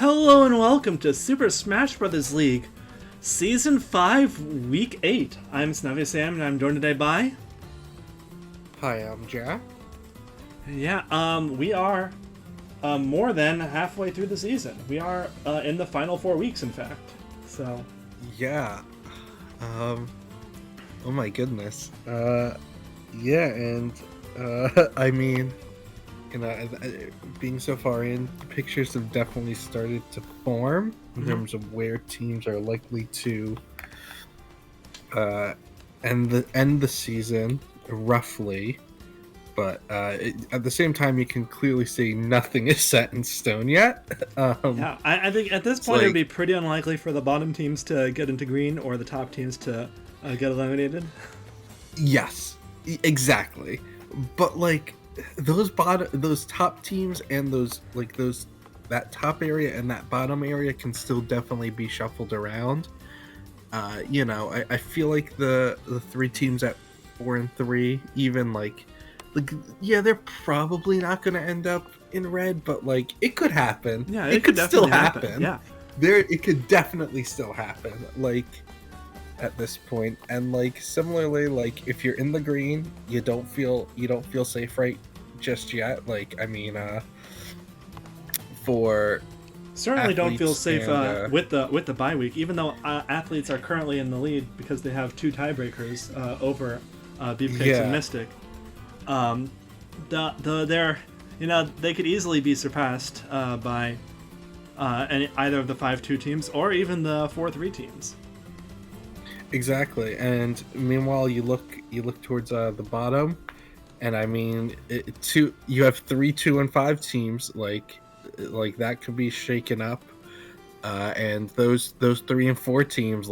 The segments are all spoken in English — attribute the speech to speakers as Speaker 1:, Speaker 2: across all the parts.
Speaker 1: Hello and welcome to Super Smash Bros. League, Season 5, Week 8. I'm Snuvy Sam and I'm joined today by...
Speaker 2: Hi, I'm Jack.
Speaker 1: We are more than halfway through the season. We are in the final 4 weeks, in fact. So...
Speaker 2: Yeah. Oh my goodness. I mean, being so far in, the pictures have definitely started to form in terms of where teams are likely to end the season, roughly. But at the same time, you can clearly see nothing is set in stone yet.
Speaker 1: I think at this point it would be pretty unlikely for the bottom teams to get into green or the top teams to get eliminated.
Speaker 2: Yes, exactly. But those top teams and that top area and that bottom area can still definitely be shuffled around. I feel like the 3 teams at 4 and 3, even they're probably not going to end up in red, but it could happen.
Speaker 1: Yeah,
Speaker 2: it could still happen.
Speaker 1: Yeah,
Speaker 2: it could definitely still happen. At this point, and similarly, if you're in the green, you don't feel safe right just yet. For
Speaker 1: certainly don't feel safe
Speaker 2: and,
Speaker 1: with the bye week, even though athletes are currently in the lead because they have 2 tiebreakers over Beefcakes and Mystic. They could easily be surpassed by either of the 5-2 teams or even the 4-3 teams.
Speaker 2: Exactly, and meanwhile you look towards the bottom, and I mean, you have 3, 2, and 5 teams. Like that could be shaken up, and those 3 and 4 teams,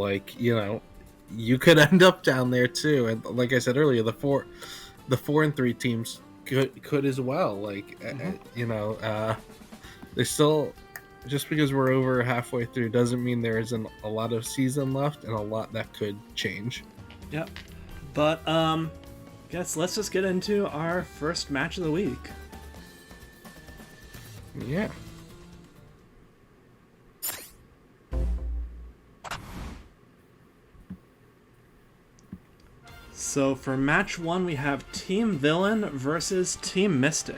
Speaker 2: you could end up down there too. And like I said earlier, the 4 and 3 teams could as well. There's still. Just because we're over halfway through doesn't mean there isn't a lot of season left and a lot that could change.
Speaker 1: Yep. But, guess let's just get into our first match of the week.
Speaker 2: Yeah.
Speaker 1: So for match 1, we have Team Villain versus Team Mystic.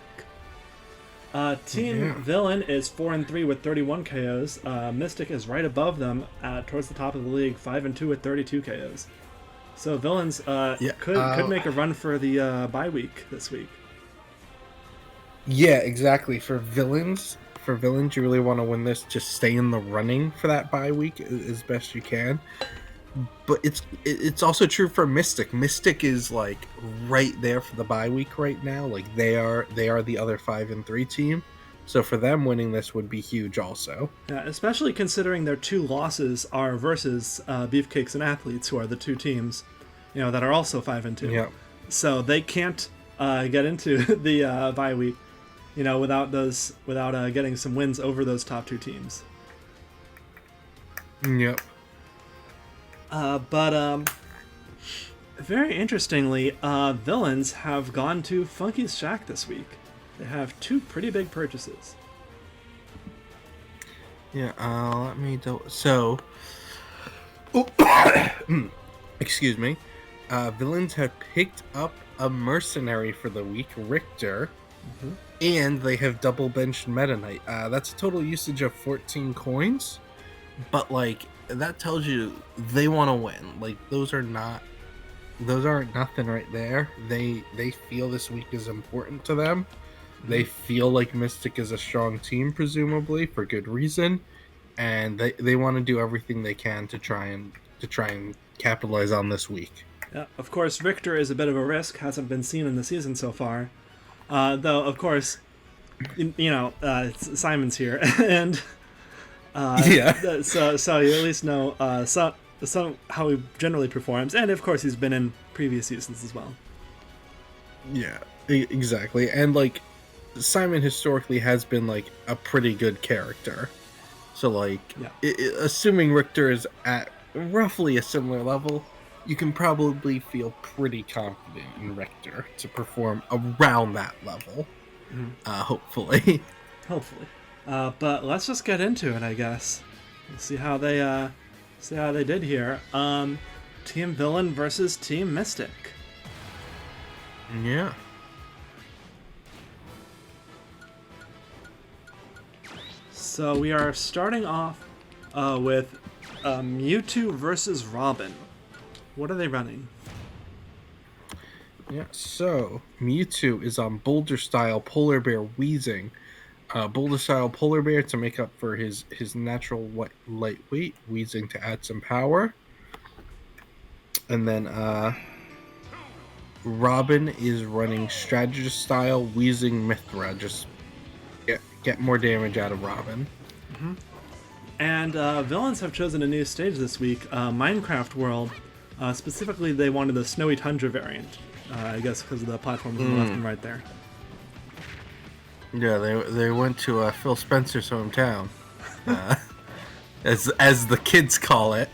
Speaker 1: Team Villain is 4 and 3 with 31 KOs. Mystic is right above them towards the top of the league, 5 and 2 with 32 KOs. So Villains could make a run for the bye week this week.
Speaker 2: Yeah, exactly. For villains, you really want to win this. Just stay in the running for that bye week as best you can. But it's also true for Mystic. Mystic is right there for the bye week right now. They are the other 5 and 3 team. So for them, winning this would be huge also.
Speaker 1: Yeah, especially considering their 2 losses are versus Beefcakes and Athletes, who are the 2 teams, that are also 5 and 2.
Speaker 2: Yeah.
Speaker 1: So they can't get into the bye week, without getting some wins over those top 2 teams.
Speaker 2: Yep.
Speaker 1: Very interestingly, Villains have gone to Funky's Shack this week. They have 2 pretty big purchases.
Speaker 2: Yeah, let me so... excuse me. Villains have picked up a mercenary for the week, Richter, and they have double benched Meta Knight. That's a total usage of 14 coins, but that tells you they want to win. Those aren't nothing right there. They feel this week is important to them. They feel like Mystic is a strong team, presumably for good reason, and they want to do everything they can to try and capitalize on this week.
Speaker 1: Yeah, of course, Richter is a bit of a risk. Hasn't been seen in the season so far, though. Of course, Simon's here, and. So you at least know how he generally performs, and of course he's been in previous seasons as well.
Speaker 2: Yeah, exactly, and Simon historically has been a pretty good character. So assuming Richter is at roughly a similar level, you can probably feel pretty confident in Richter to perform around that level. Hopefully.
Speaker 1: But let's just get into it, I guess. We'll see how they did here. Team Villain versus Team Mystic.
Speaker 2: Yeah.
Speaker 1: So we are starting off with Mewtwo versus Robin. What are they running?
Speaker 2: Yeah, so Mewtwo is on Boulder Style Polar Bear Wheezing. Boulder Style Polar Bear to make up for his natural lightweight, Wheezing to add some power. And then Robin is running Strategist Style Wheezing Mithra. Just get more damage out of Robin.
Speaker 1: Mm-hmm. And Villains have chosen a new stage this week, Minecraft World. Specifically, they wanted the Snowy Tundra variant. I guess because of the platforms on the left and right there.
Speaker 2: Yeah, they went to Phil Spencer's hometown, as the kids call it.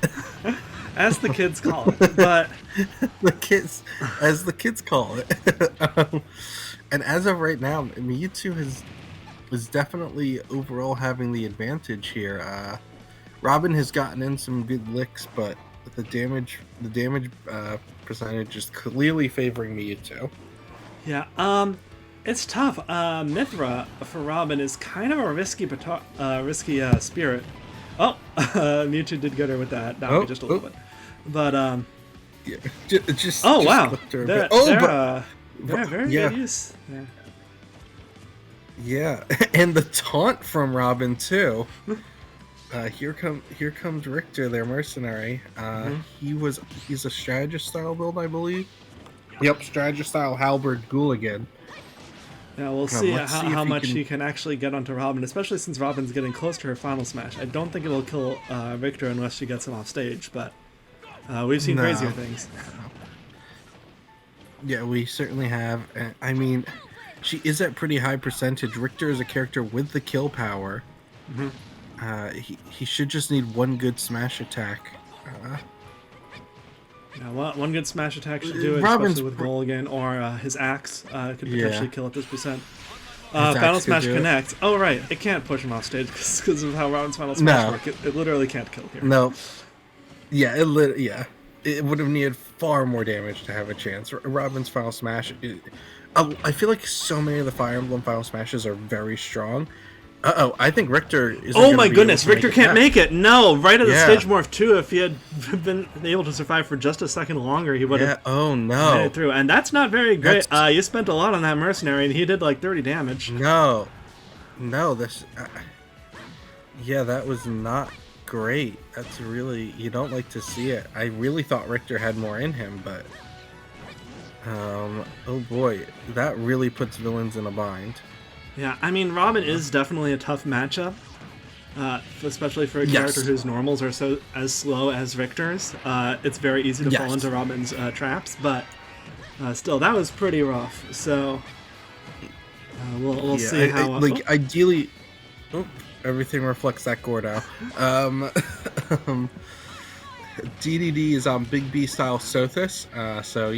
Speaker 1: As the kids call it, but
Speaker 2: as the kids call it. And as of right now, Mewtwo is definitely overall having the advantage here. Robin has gotten in some good licks, but the damage percentage is clearly favoring Mewtwo.
Speaker 1: Yeah, it's tough. Mithra for Robin is kind of a risky spirit. Oh, Mewtwo did get her with that. That just a little bit, but
Speaker 2: yeah, just
Speaker 1: wow,
Speaker 2: they're
Speaker 1: very good use.
Speaker 2: Yeah, and the taunt from Robin too. Here comes Richter, their mercenary. He's a strategist style build, I believe. Yep, strategist style halberd Ghoul.
Speaker 1: Yeah, we'll see how much he can actually get onto Robin, especially since Robin's getting close to her final smash. I don't think it will kill Richter unless she gets him off stage, but we've seen crazier things.
Speaker 2: Yeah, we certainly have. I mean, she is at pretty high percentage. Richter is a character with the kill power. He should just need one good smash attack.
Speaker 1: Yeah, one good smash attack should do it, especially with Roll again, or his axe could potentially kill at this percent. Final Smash Connect. Oh, right. It can't push him off stage because of how Robin's Final Smash work. It literally can't kill here.
Speaker 2: No. Yeah, it would have needed far more damage to have a chance. Robin's Final Smash... I feel like so many of the Fire Emblem Final Smashes are very strong. I think Richter is.
Speaker 1: Oh my goodness, Richter can't make it. No, right at the stage morph too. If he had been able to survive for just a second longer, he would have.
Speaker 2: Oh no.
Speaker 1: Made it through, and that's not very great. You spent a lot on that mercenary, and he did like 30 damage.
Speaker 2: No, this. That was not great. That's really, you don't like to see it. I really thought Richter had more in him, but. Oh boy, that really puts Villains in a bind.
Speaker 1: Yeah, I mean, Robin is definitely a tough matchup, especially for a character whose normals are so as slow as Richter's. It's very easy to fall into Robin's traps, but still, that was pretty rough. So we'll see how.
Speaker 2: Ideally, everything reflects that Gordo. DDD is on Big B style Sothis, so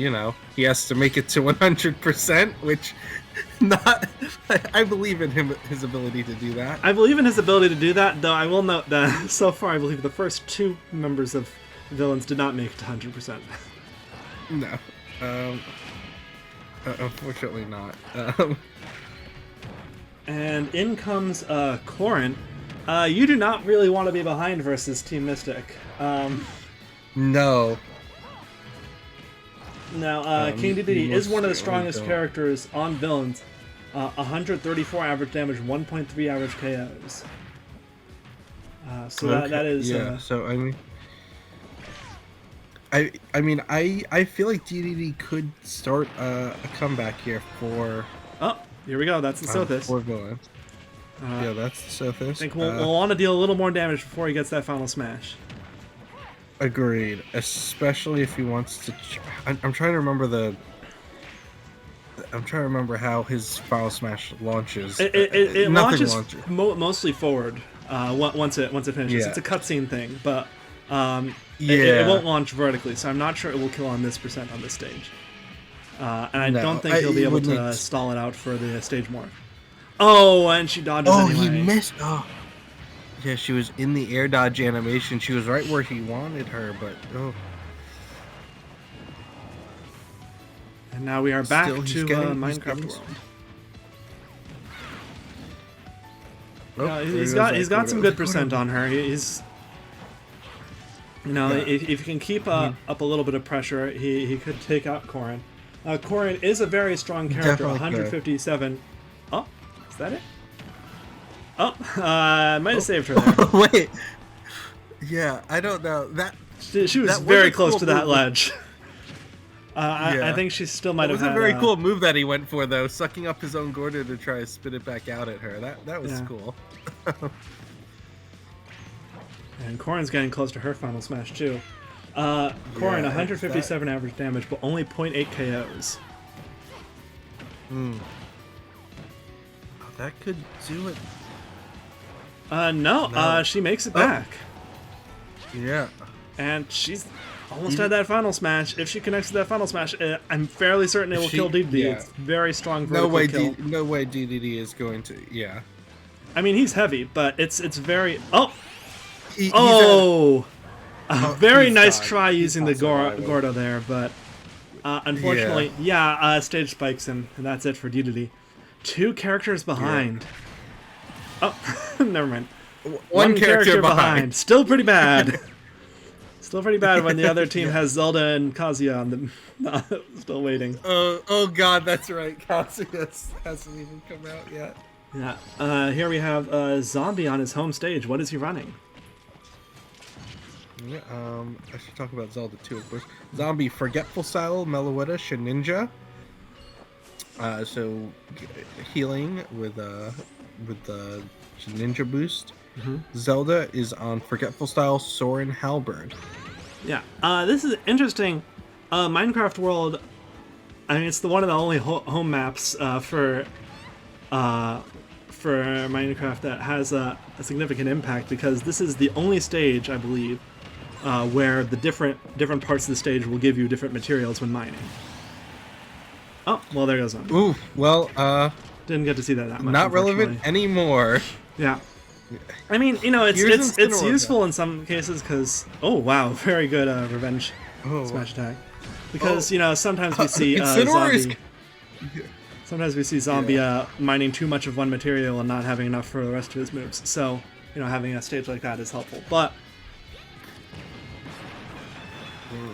Speaker 2: he has to make it to 100%, which I believe in his ability to do that.
Speaker 1: I believe in his ability to do that, though I will note that so far I believe the first two members of Villains did not make it to 100%.
Speaker 2: No, unfortunately not.
Speaker 1: And in comes Corrin. You do not really want to be behind versus Team Mystic.
Speaker 2: No.
Speaker 1: Now, King Dedede is one of the strongest characters on Villains. 134 average damage, 1.3 average KOs. So that is...
Speaker 2: so I feel like DDD could start a comeback here for...
Speaker 1: Oh, here we go. That's the Sothis.
Speaker 2: For Villain. That's the Sothis.
Speaker 1: I think we'll want to deal a little more damage before he gets that final smash.
Speaker 2: Agreed, especially if he wants to. I'm trying to remember how his final smash launches.
Speaker 1: It launches mostly forward. Once it finishes, it's a cutscene thing, but it won't launch vertically. So I'm not sure it will kill on this percent on this stage. And I don't think he'll be able to stall it out for the stage morph. Oh, and she dodges anyway.
Speaker 2: Oh, he missed. Oh. Yeah, she was in the air dodge animation. She was right where he wanted her, but oh.
Speaker 1: And now we are back to Minecraft World. He's got some good percent on her. He's, you know, if he can keep up a little bit of pressure, he could take out Corrin. Corrin is a very strong character. 157. Oh, is that it? Oh, might have saved her there.
Speaker 2: Wait. Yeah, I don't know.
Speaker 1: She was very close to that ledge. I think she still might have had...
Speaker 2: It was a very cool move that he went for, though, sucking up his own Gordo to try to spit it back out at her. That was cool.
Speaker 1: And Corrin's getting close to her final smash, too. Corrin, 157 average damage, but only 0.8 KOs.
Speaker 2: That could do it.
Speaker 1: No, she makes it back.
Speaker 2: Yeah.
Speaker 1: And she's almost had that final smash. If she connects to that final smash, I'm fairly certain it will kill DDD. Yeah. It's very strong vertical kill.
Speaker 2: No way DDD is going to... Yeah.
Speaker 1: I mean, he's heavy, but it's very... Oh! Very nice try using the Gordo there, but unfortunately, stage spikes him, and that's it for DDD. 2 characters behind. Yeah. Oh, never mind. One character behind. Still pretty bad. Still pretty bad when the other team has Zelda and Kazuya on them. Still waiting.
Speaker 2: Oh god, that's right. Kazuya hasn't even come out yet.
Speaker 1: Yeah. Here we have Zombie on his home stage. What is he running?
Speaker 2: Yeah, I should talk about Zelda too, of course. Zombie, Forgetful Style, Meloetta, Sheninja. So healing with the Ninja boost. Zelda is on Forgetful Style, Soren Halberd.
Speaker 1: Yeah, this is interesting. Minecraft World, I mean, it's one of the only home maps for Minecraft that has a significant impact, because this is the only stage, I believe, where the different parts of the stage will give you different materials when mining. Oh, well, there goes one.
Speaker 2: Ooh, well,
Speaker 1: didn't get to see that much.
Speaker 2: Not relevant anymore.
Speaker 1: Yeah. I mean, you know, it's useful in some cases because... Oh, wow, very good revenge smash attack. Because, you know, sometimes we see Zombie... Sometimes we see Zombie mining too much of one material and not having enough for the rest of his moves. So, you know, having a stage like that is helpful. But...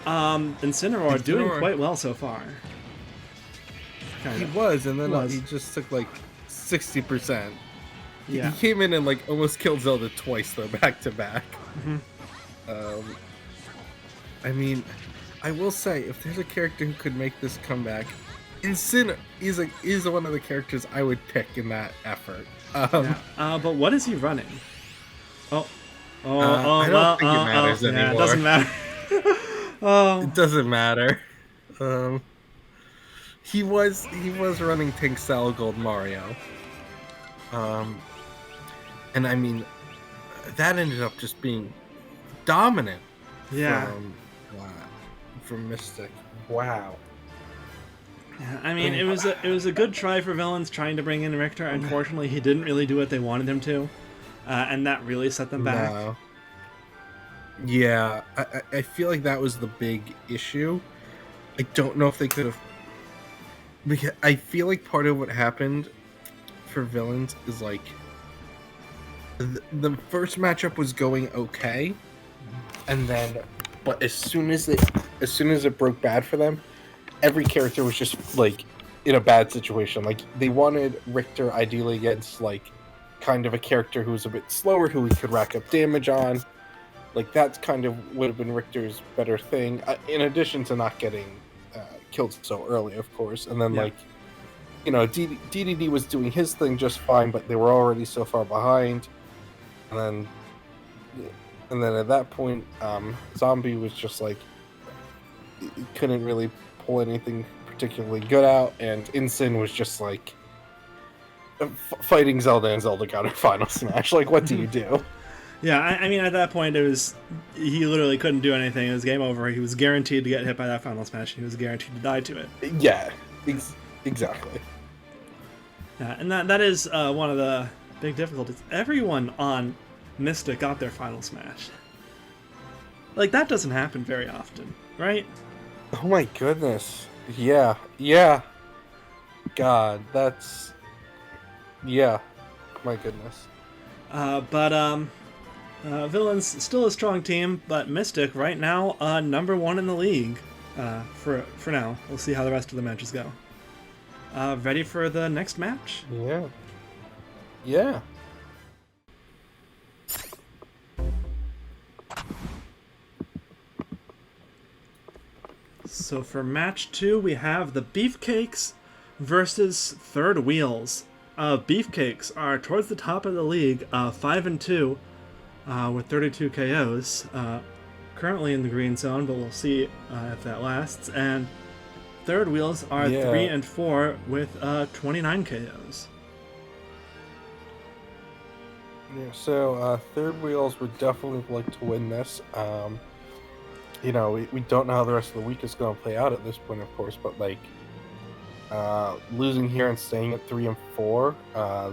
Speaker 1: Incineroar doing quite well so far.
Speaker 2: He was, and then he just took like 60%.
Speaker 1: Yeah.
Speaker 2: He came in and like almost killed Zelda twice though, back to back. I mean, I will say, if there's a character who could make this comeback, Incineroar is one of the characters I would pick in that effort.
Speaker 1: But what is he running?
Speaker 2: I don't think it matters anymore.
Speaker 1: Yeah, it doesn't matter.
Speaker 2: It doesn't matter. He was running Tank Style Gold Mario. And I mean, that ended up just being dominant.
Speaker 1: Yeah.
Speaker 2: From Mystic. Wow.
Speaker 1: Yeah, I mean, it was a good try for Villains trying to bring in Richter. Unfortunately, he didn't really do what they wanted him to, and that really set them back.
Speaker 2: No. Yeah, I feel like that was the big issue. I don't know if they could have... Because I feel like part of what happened for Villains is like... The first matchup was going okay, and then... But as soon as it broke bad for them, every character was just, like, in a bad situation. Like, they wanted Richter ideally against, like, kind of a character who was a bit slower, who he could rack up damage on. Like, that's kind of would have been Richter's better thing, in addition to not getting killed so early, of course. And then, like, you know, DDD was doing his thing just fine, but they were already so far behind. And then at that point, Zombie was just, like, couldn't really pull anything particularly good out, and Incin was just, like, fighting Zelda, and Zelda got her final smash. Like, what do you do?
Speaker 1: Yeah, I mean, at that point, he literally couldn't do anything. It was game over. He was guaranteed to get hit by that final smash. He was guaranteed to die to it.
Speaker 2: Yeah, exactly.
Speaker 1: Yeah, and that is one of the big difficulties. Everyone on Mystic got their final smash. Like, that doesn't happen very often, right?
Speaker 2: Oh my goodness. Yeah. Yeah. God, that's... Yeah. My goodness.
Speaker 1: Villains still a strong team, but Mystic right now #1 in the league for now. We'll see how the rest of the matches go. Ready for the next match?
Speaker 2: Yeah. Yeah.
Speaker 1: So for match 2, we have the Beefcakes versus Third Wheels. Beefcakes are towards the top of the league, 5-2, with 32 KOs. Currently in the green zone, but we'll see if that lasts. And Third Wheels are 3-4 with 29 KOs.
Speaker 2: Yeah, so Third Wheels would definitely like to win this. You know, we don't know how the rest of the week is going to play out at this point, of course, but like losing here and staying at 3-4,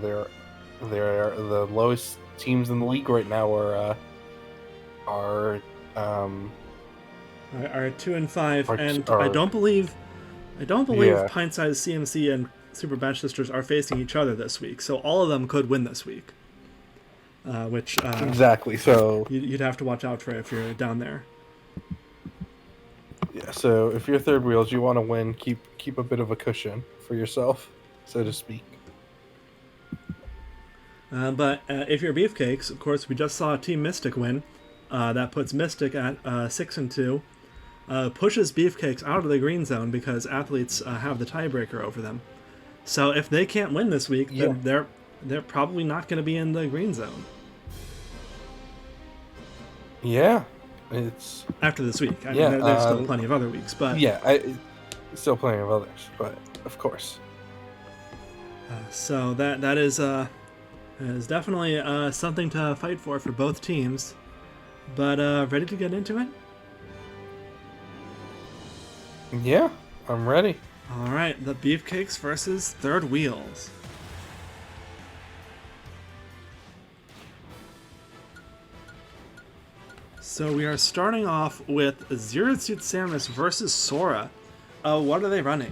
Speaker 2: they're the lowest teams in the league right now. Are
Speaker 1: 2-5, and I don't believe Pintsize, CMC, and Super Bench Sisters are facing each other this week, so all of them could win this week. Which
Speaker 2: exactly. So
Speaker 1: you'd have to watch out for if you're down there.
Speaker 2: Yeah. So if you're Third Wheels, you want to win. Keep a bit of a cushion for yourself, so to speak.
Speaker 1: But if you're Beefcakes, of course, we just saw Team Mystic win. That puts Mystic at 6-2. Pushes Beefcakes out of the green zone because athletes have the tiebreaker over them. So if they can't win this week, then they're probably not going to be in the green zone.
Speaker 2: Yeah, it's
Speaker 1: after this week. I mean, there's still plenty of other weeks, but
Speaker 2: still plenty of others, but of course.
Speaker 1: So that is definitely something to fight for both teams. But ready to get into it?
Speaker 2: Yeah, I'm ready.
Speaker 1: All right, the Beefcakes versus Third Wheels. So we are starting off with Zero Suit Samus versus Sora. What are they running?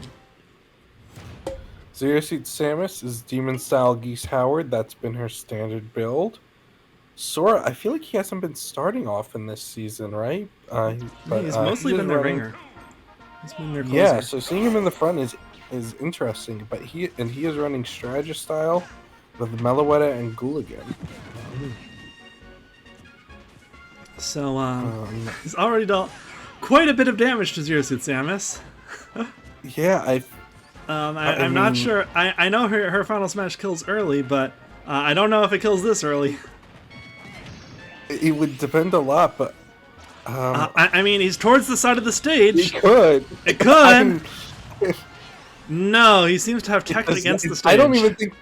Speaker 2: Zero Suit Samus is Demon Style Geese Howard. That's been her standard build. Sora, I feel like he hasn't been starting off in this season, right?
Speaker 1: He's mostly been their ringer. He's been their closer.
Speaker 2: Yeah, so seeing him in the front is interesting, but he is running Strategist Style with Meloetta and Gooligan.
Speaker 1: So, he's already dealt quite a bit of damage to Zero Suit Samus.
Speaker 2: Yeah,
Speaker 1: I'm not sure. I know her final smash kills early, but I don't know if it kills this early.
Speaker 2: It would depend a lot, but...
Speaker 1: I mean, he's towards the side of the stage.
Speaker 2: He could.
Speaker 1: It could. No, he seems to have tech against the stage.
Speaker 2: I don't even think...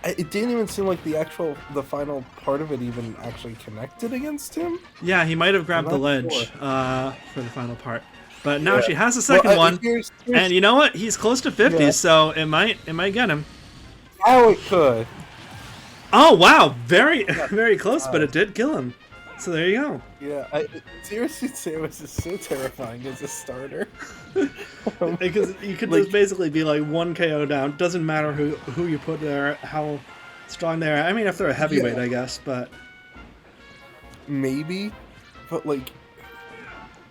Speaker 2: It didn't even seem like the final part of it even actually connected against him.
Speaker 1: Yeah, he might have grabbed the ledge for the final part. But now she has a second one, and you know what? He's close to 50, so it might get him.
Speaker 2: Oh, it could.
Speaker 1: Oh wow, very very close, but it did kill him. So there you go.
Speaker 2: Yeah, Zero Suit Samus is so terrifying as a starter.
Speaker 1: Because you could just basically be like 1 KO down. Doesn't matter who you put there, how strong they are. I mean, if they're a heavyweight, I guess, but
Speaker 2: maybe. But like,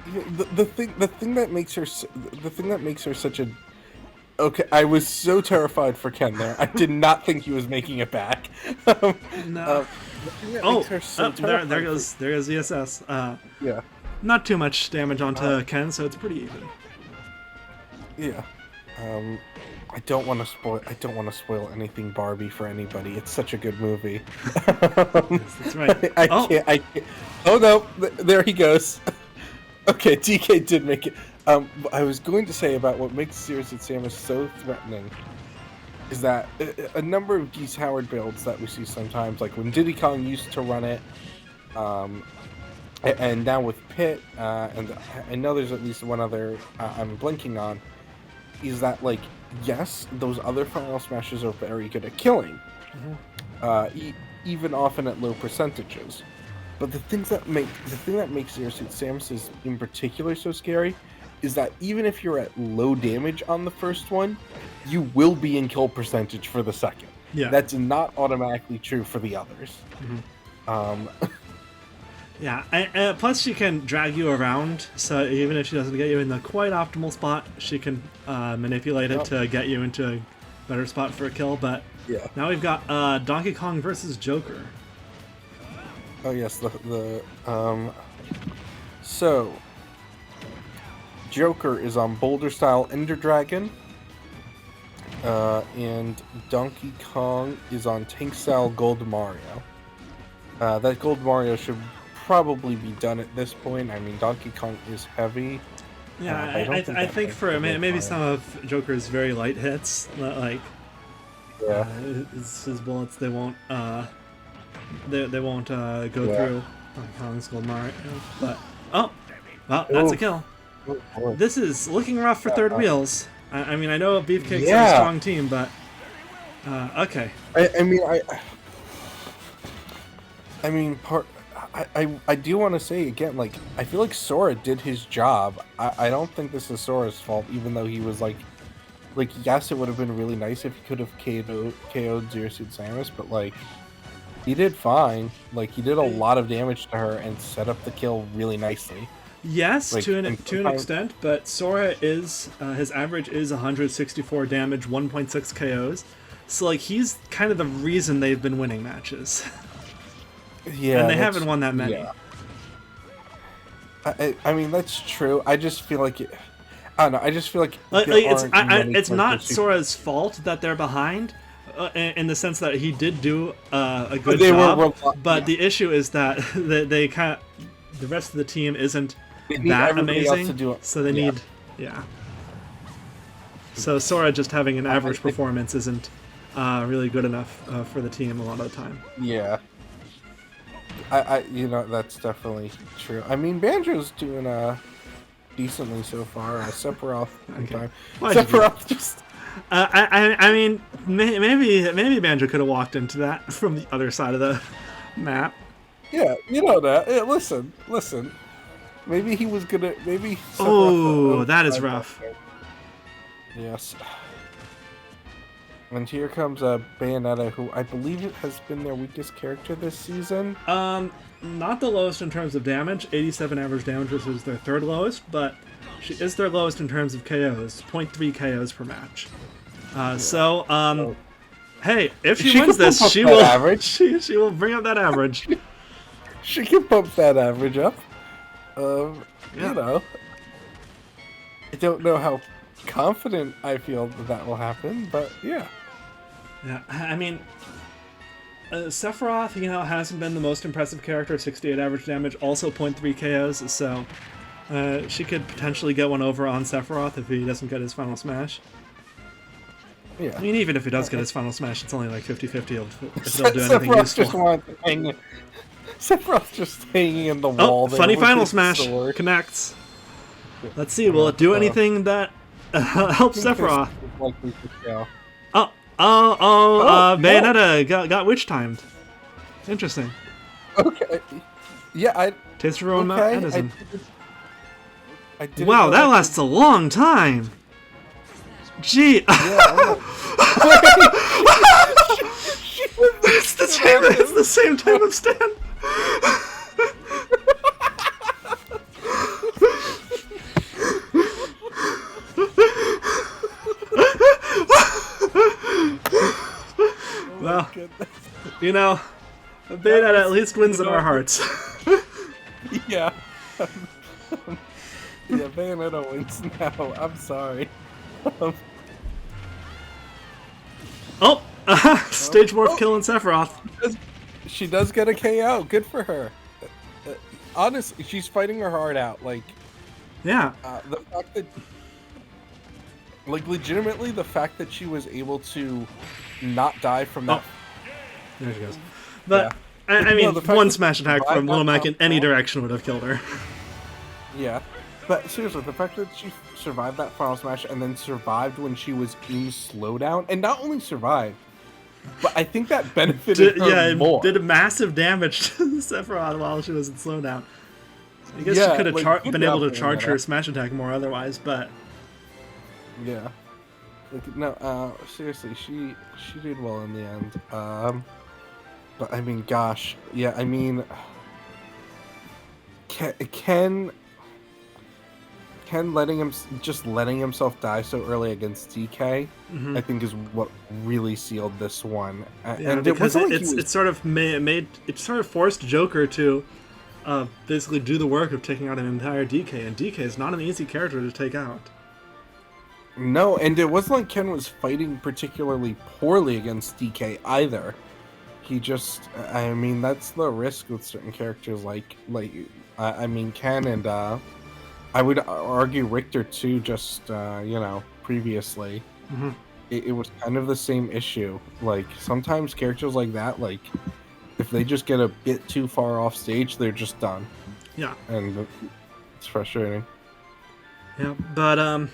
Speaker 2: the thing that makes her such a... Okay, I was so terrified for Ken there. I did not think he was making it back.
Speaker 1: No. There goes ESS.
Speaker 2: Yeah.
Speaker 1: Not too much damage onto Ken, so it's pretty even.
Speaker 2: Yeah. I don't want to spoil anything Barbie for anybody. It's such a good movie.
Speaker 1: Yes, that's right.
Speaker 2: I can't. Oh no! There he goes. Okay, DK did make it. I was going to say about what makes Zero Suit Samus so threatening is that a number of Geese Howard builds that we see sometimes, like when Diddy Kong used to run it, and now with Pit, and I know there's at least one other I'm blanking on. is that, like, yes, those other final smashes are very good at killing, even often at low percentages. But the thing that makes Zero Suit Samus in particular so scary is that even if you're at low damage on the first one, you will be in kill percentage for the second.
Speaker 1: Yeah.
Speaker 2: That's not automatically true for the others.
Speaker 1: Yeah, and plus she can drag you around, so even if she doesn't get you in the quite optimal spot, she can manipulate it to get you into a better spot for a kill. But now we've got Donkey Kong versus Joker.
Speaker 2: Oh yes, so Joker is on Boulder Style Ender Dragon, and Donkey Kong is on Tank Style Gold Mario. That Gold Mario should probably be done at this point. I mean, Donkey Kong is heavy.
Speaker 1: Yeah, I think for maybe some of Joker's very light hits, like his bullets, they won't they won't go through Donkey Kong's Gold Mario. But well, that's a kill. This is looking rough for third wheels. I mean, I know Beefcakes are a strong team, but okay.
Speaker 2: I do want to say again, like, I feel like Sora did his job. I don't think this is Sora's fault, even though he was like, yes, it would have been really nice if he could have KO'd Zero Suit Samus, but like, he did fine. Like, he did a lot of damage to her and set up the kill really nicely.
Speaker 1: Yes, like, to an extent, but Sora is his average is 164 damage, 1.6 KOs. So like, he's kind of the reason they've been winning matches.
Speaker 2: Yeah,
Speaker 1: and they haven't won that many.
Speaker 2: Yeah. I mean, that's true. I just feel like I don't know. I just feel like
Speaker 1: it's not Sora's fault that they're behind, in the sense that he did do a good job. But the issue is that they kind of, the rest of the team isn't that amazing, so they need So Sora just having an average performance isn't really good enough for the team a lot of the time.
Speaker 2: Yeah. That's definitely true. I mean, Banjo's doing decently so far. Sephiroth, Sephiroth just.
Speaker 1: I mean, maybe Banjo could have walked into that from the other side of the map.
Speaker 2: Yeah, you know that. Yeah, listen. Maybe he was gonna. Maybe.
Speaker 1: Oh, that is rough.
Speaker 2: Yes. And here comes Bayonetta, who I believe it has been their weakest character this season.
Speaker 1: Not the lowest in terms of damage. 87 average damage, which is their third lowest, but she is their lowest in terms of KOs. 0.3 KOs per match. Hey, if she wins this, she will average. She will bring up that average.
Speaker 2: She can bump that average up. You know, I don't know how confident I feel that will happen, but yeah.
Speaker 1: Yeah, I mean, Sephiroth, hasn't been the most impressive character. 68 average damage, also 0.3 KOs, so she could potentially get one over on Sephiroth if he doesn't get his final smash.
Speaker 2: Yeah.
Speaker 1: I mean, even if he does get his final smash, it's only like 50-50 if he'll do anything useful.
Speaker 2: Sephiroth's just hanging in the wall.
Speaker 1: Funny final smash connects. Let's see, will it do anything that helps Sephiroth? Bayonetta got witch timed. Interesting.
Speaker 2: Okay. Yeah,
Speaker 1: Taste of her own medicine. Wow, that lasts a long time. Gee. It's the same type of stand. Well, Bayonetta at least wins in our hearts.
Speaker 2: Yeah. Yeah, Bayonetta wins now. I'm sorry.
Speaker 1: Stage morph killing Sephiroth.
Speaker 2: She does get a KO. Good for her. Honestly, she's fighting her heart out. Like,
Speaker 1: yeah.
Speaker 2: The fact that, legitimately, the fact that she was able to not die from that.
Speaker 1: There she goes. But I mean, one smash attack from Little Mac in any direction would have killed her.
Speaker 2: Yeah. But seriously, the fact that she survived that final smash and then survived when she was in slowdown, and not only survived, but I think that benefited her more.
Speaker 1: Did massive damage to Sephiroth while she was in slowdown. I guess she could have been able to charge her smash attack more otherwise, but...
Speaker 2: Yeah. Like, no, seriously, she did well in the end. But I mean, gosh, yeah, I mean... Ken letting himself die so early against DK, I think, is what really sealed this one.
Speaker 1: Yeah, and because it sort of forced Joker to basically do the work of taking out an entire DK, and DK is not an easy character to take out.
Speaker 2: No, and it wasn't like Ken was fighting particularly poorly against DK either. He just, I mean, that's the risk with certain characters I mean, Ken and I would argue Richter too, just, previously. It was kind of the same issue. Like, sometimes characters like that, like, if they just get a bit too far off stage, they're just done.
Speaker 1: Yeah.
Speaker 2: And it's frustrating.
Speaker 1: Yeah, but,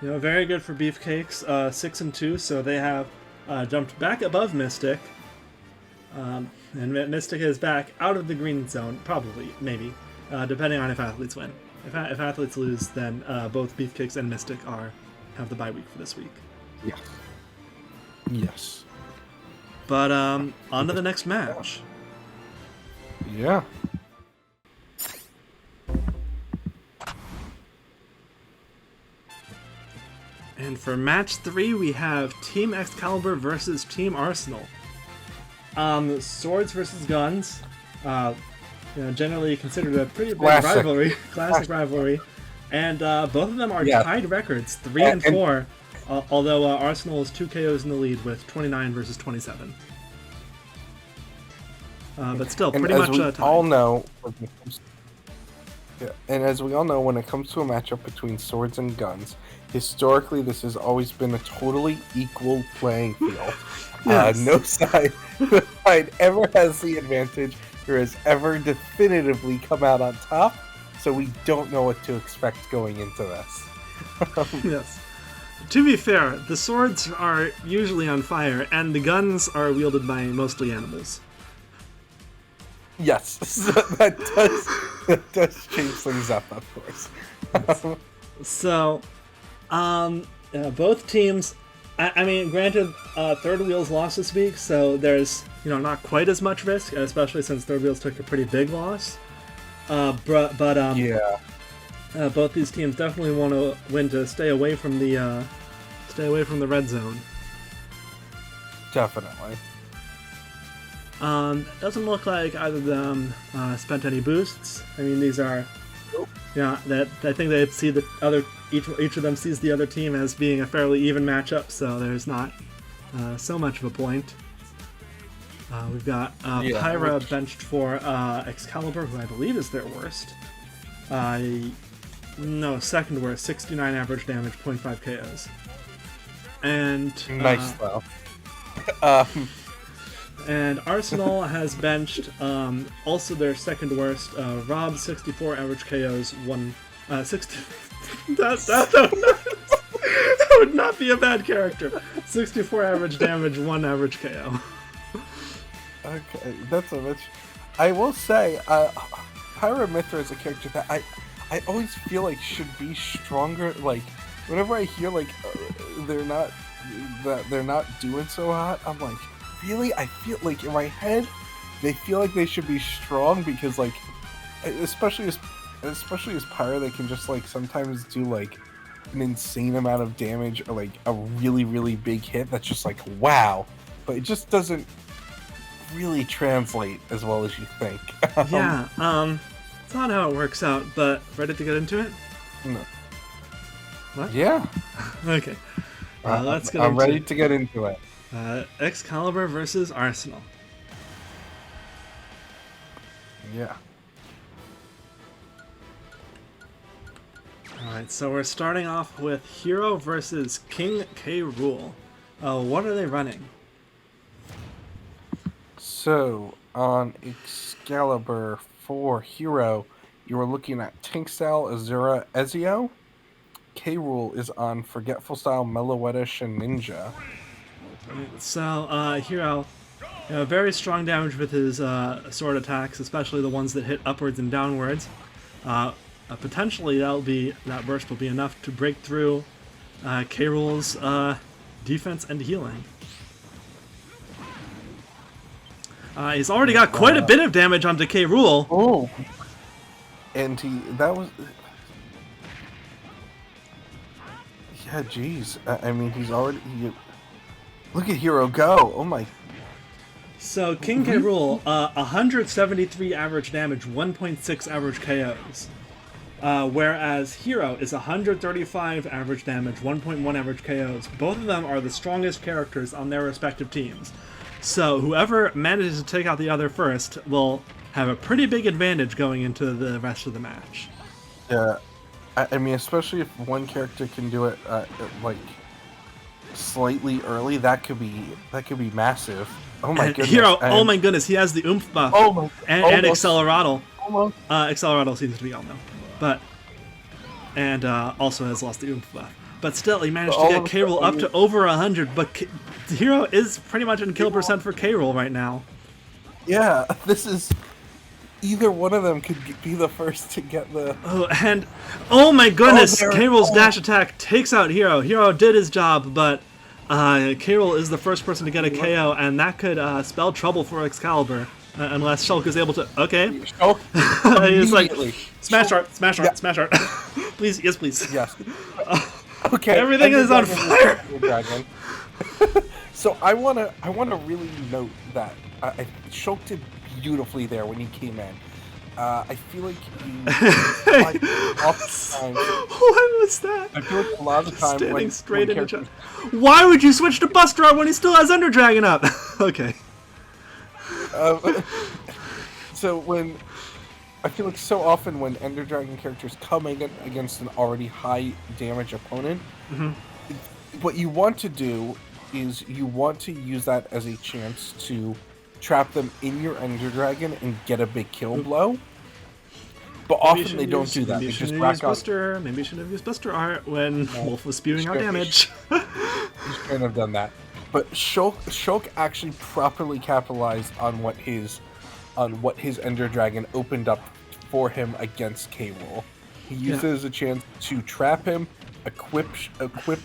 Speaker 1: very good for Beefcakes, 6-2, so they have jumped back above Mystic. And Mystic is back out of the green zone, probably, maybe, depending on if athletes win. If athletes lose, then both Beefcakes and Mystic have the bye week for this week.
Speaker 2: Yes. Yes.
Speaker 1: But on to the next match.
Speaker 2: Yeah.
Speaker 1: And for match 3, we have Team Excalibur versus Team Arsenal. Swords versus guns. Generally considered a pretty big rivalry, classic rivalry, and both of them are tied records, 3 and 4. Although Arsenal is 2 KOs in the lead with 29 versus 27. But still, pretty much tied.
Speaker 2: All know, and as we all know, when it comes to a matchup between swords and guns, historically this has always been a totally equal playing field. Yes. No side ever has the advantage or has ever definitively come out on top, so we don't know what to expect going into this.
Speaker 1: Yes. To be fair, the swords are usually on fire, and the guns are wielded by mostly animals.
Speaker 2: Yes, so that does change things up, of course.
Speaker 1: Yes. So, both teams. I mean, granted, Third Wheels lost this week, so there's not quite as much risk, especially since Third Wheels took a pretty big loss. But both these teams definitely want to win to stay away from the red zone.
Speaker 2: Definitely.
Speaker 1: Doesn't look like either of them spent any boosts. I mean, these are, that I think they see the other. Each of them sees the other team as being a fairly even matchup, so there's not so much of a point. We've got Pyra benched for Excalibur, who I believe is their worst. No, second worst, 69 average damage, 0.5 KOs. And
Speaker 2: nice though.
Speaker 1: And Arsenal has benched also their second worst, Rob, 64 average KOs, 60. That would not be a bad character. 64 average damage, 1 average KO.
Speaker 2: Okay, that's a much. I will say, Pyra Mithra is a character that I always feel like should be stronger. Like, whenever I hear like they're not doing so hot, I'm like, really? I feel like in my head they feel like they should be strong because like, especially as Pyra, they can just like sometimes do like an insane amount of damage or like a really, really big hit that's just like wow, but it just doesn't really translate as well as you think.
Speaker 1: Yeah, it's not how it works out, but ready to get into it?
Speaker 2: No.
Speaker 1: What?
Speaker 2: Yeah.
Speaker 1: Okay. Let's get.
Speaker 2: I'm ready to get into it.
Speaker 1: Excalibur versus Arsenal.
Speaker 2: Yeah.
Speaker 1: Alright, so we're starting off with Hero versus King K. Rool. What are they running?
Speaker 2: So, on Excalibur for Hero, you are looking at Tank Style Azura Ezio. K. Rool is on Forgetful Style Meloetta Ninja.
Speaker 1: So, Hero, very strong damage with his sword attacks, especially the ones that hit upwards and downwards. Potentially, that burst will be enough to break through K. Rool's defense and healing. He's already got quite a bit of damage onto K. Rool.
Speaker 2: Oh, and yeah, geez. I mean, he's already. Look at Hero go! Oh my.
Speaker 1: So King K. Rool, 173 average damage, 1.6 average KOs. Whereas Hero is 135 average damage, 1.1 average KOs. Both of them are the strongest characters on their respective teams. So whoever manages to take out the other first will have a pretty big advantage going into the rest of the match.
Speaker 2: Yeah, I mean, especially if one character can do it like slightly early, that could be massive. Oh my goodness!
Speaker 1: Hero, oh my goodness, he has the oomph buff.
Speaker 2: Oh my!
Speaker 1: And Acceleraddle.
Speaker 2: Almost.
Speaker 1: Acceleraddle seems to be on though, and also has lost the oomph buff. But still, he managed to get K. Rool up to over 100. But Hero is pretty much in kill percent for K. Rool right now.
Speaker 2: Yeah, this is. Either one of them could be the first to get the.
Speaker 1: Oh my goodness! K. Rool's dash attack takes out Hero. Hero did his job, but K. Rool is the first person to get a KO, and that could spell trouble for Excalibur. Unless Shulk is able to. Okay.
Speaker 2: Shulk.
Speaker 1: He's like, smash art, smash art, smash art. Please, yes, please.
Speaker 2: Yes. Okay.
Speaker 1: Everything is on fire.
Speaker 2: So I wanna really note that Shulk did beautifully there when he came in. I feel like he
Speaker 1: What was that?
Speaker 2: I feel like a lot of the time
Speaker 1: standing straight in each other. Why would you switch to Buster Art when he still has Ender Dragon up? Okay.
Speaker 2: So when I feel like so often when Ender Dragon characters come against an already high damage opponent, what you want to do is you want to use that as a chance to trap them in your Ender Dragon and get a big kill blow. But often they don't do that. They just rack up.
Speaker 1: Maybe you should have used Buster Art when Wolf was spewing out damage.
Speaker 2: You shouldn't have done that. But Shulk actually properly capitalized on what his Ender Dragon opened up for him against K. Rool. He used it as a chance to trap him, equip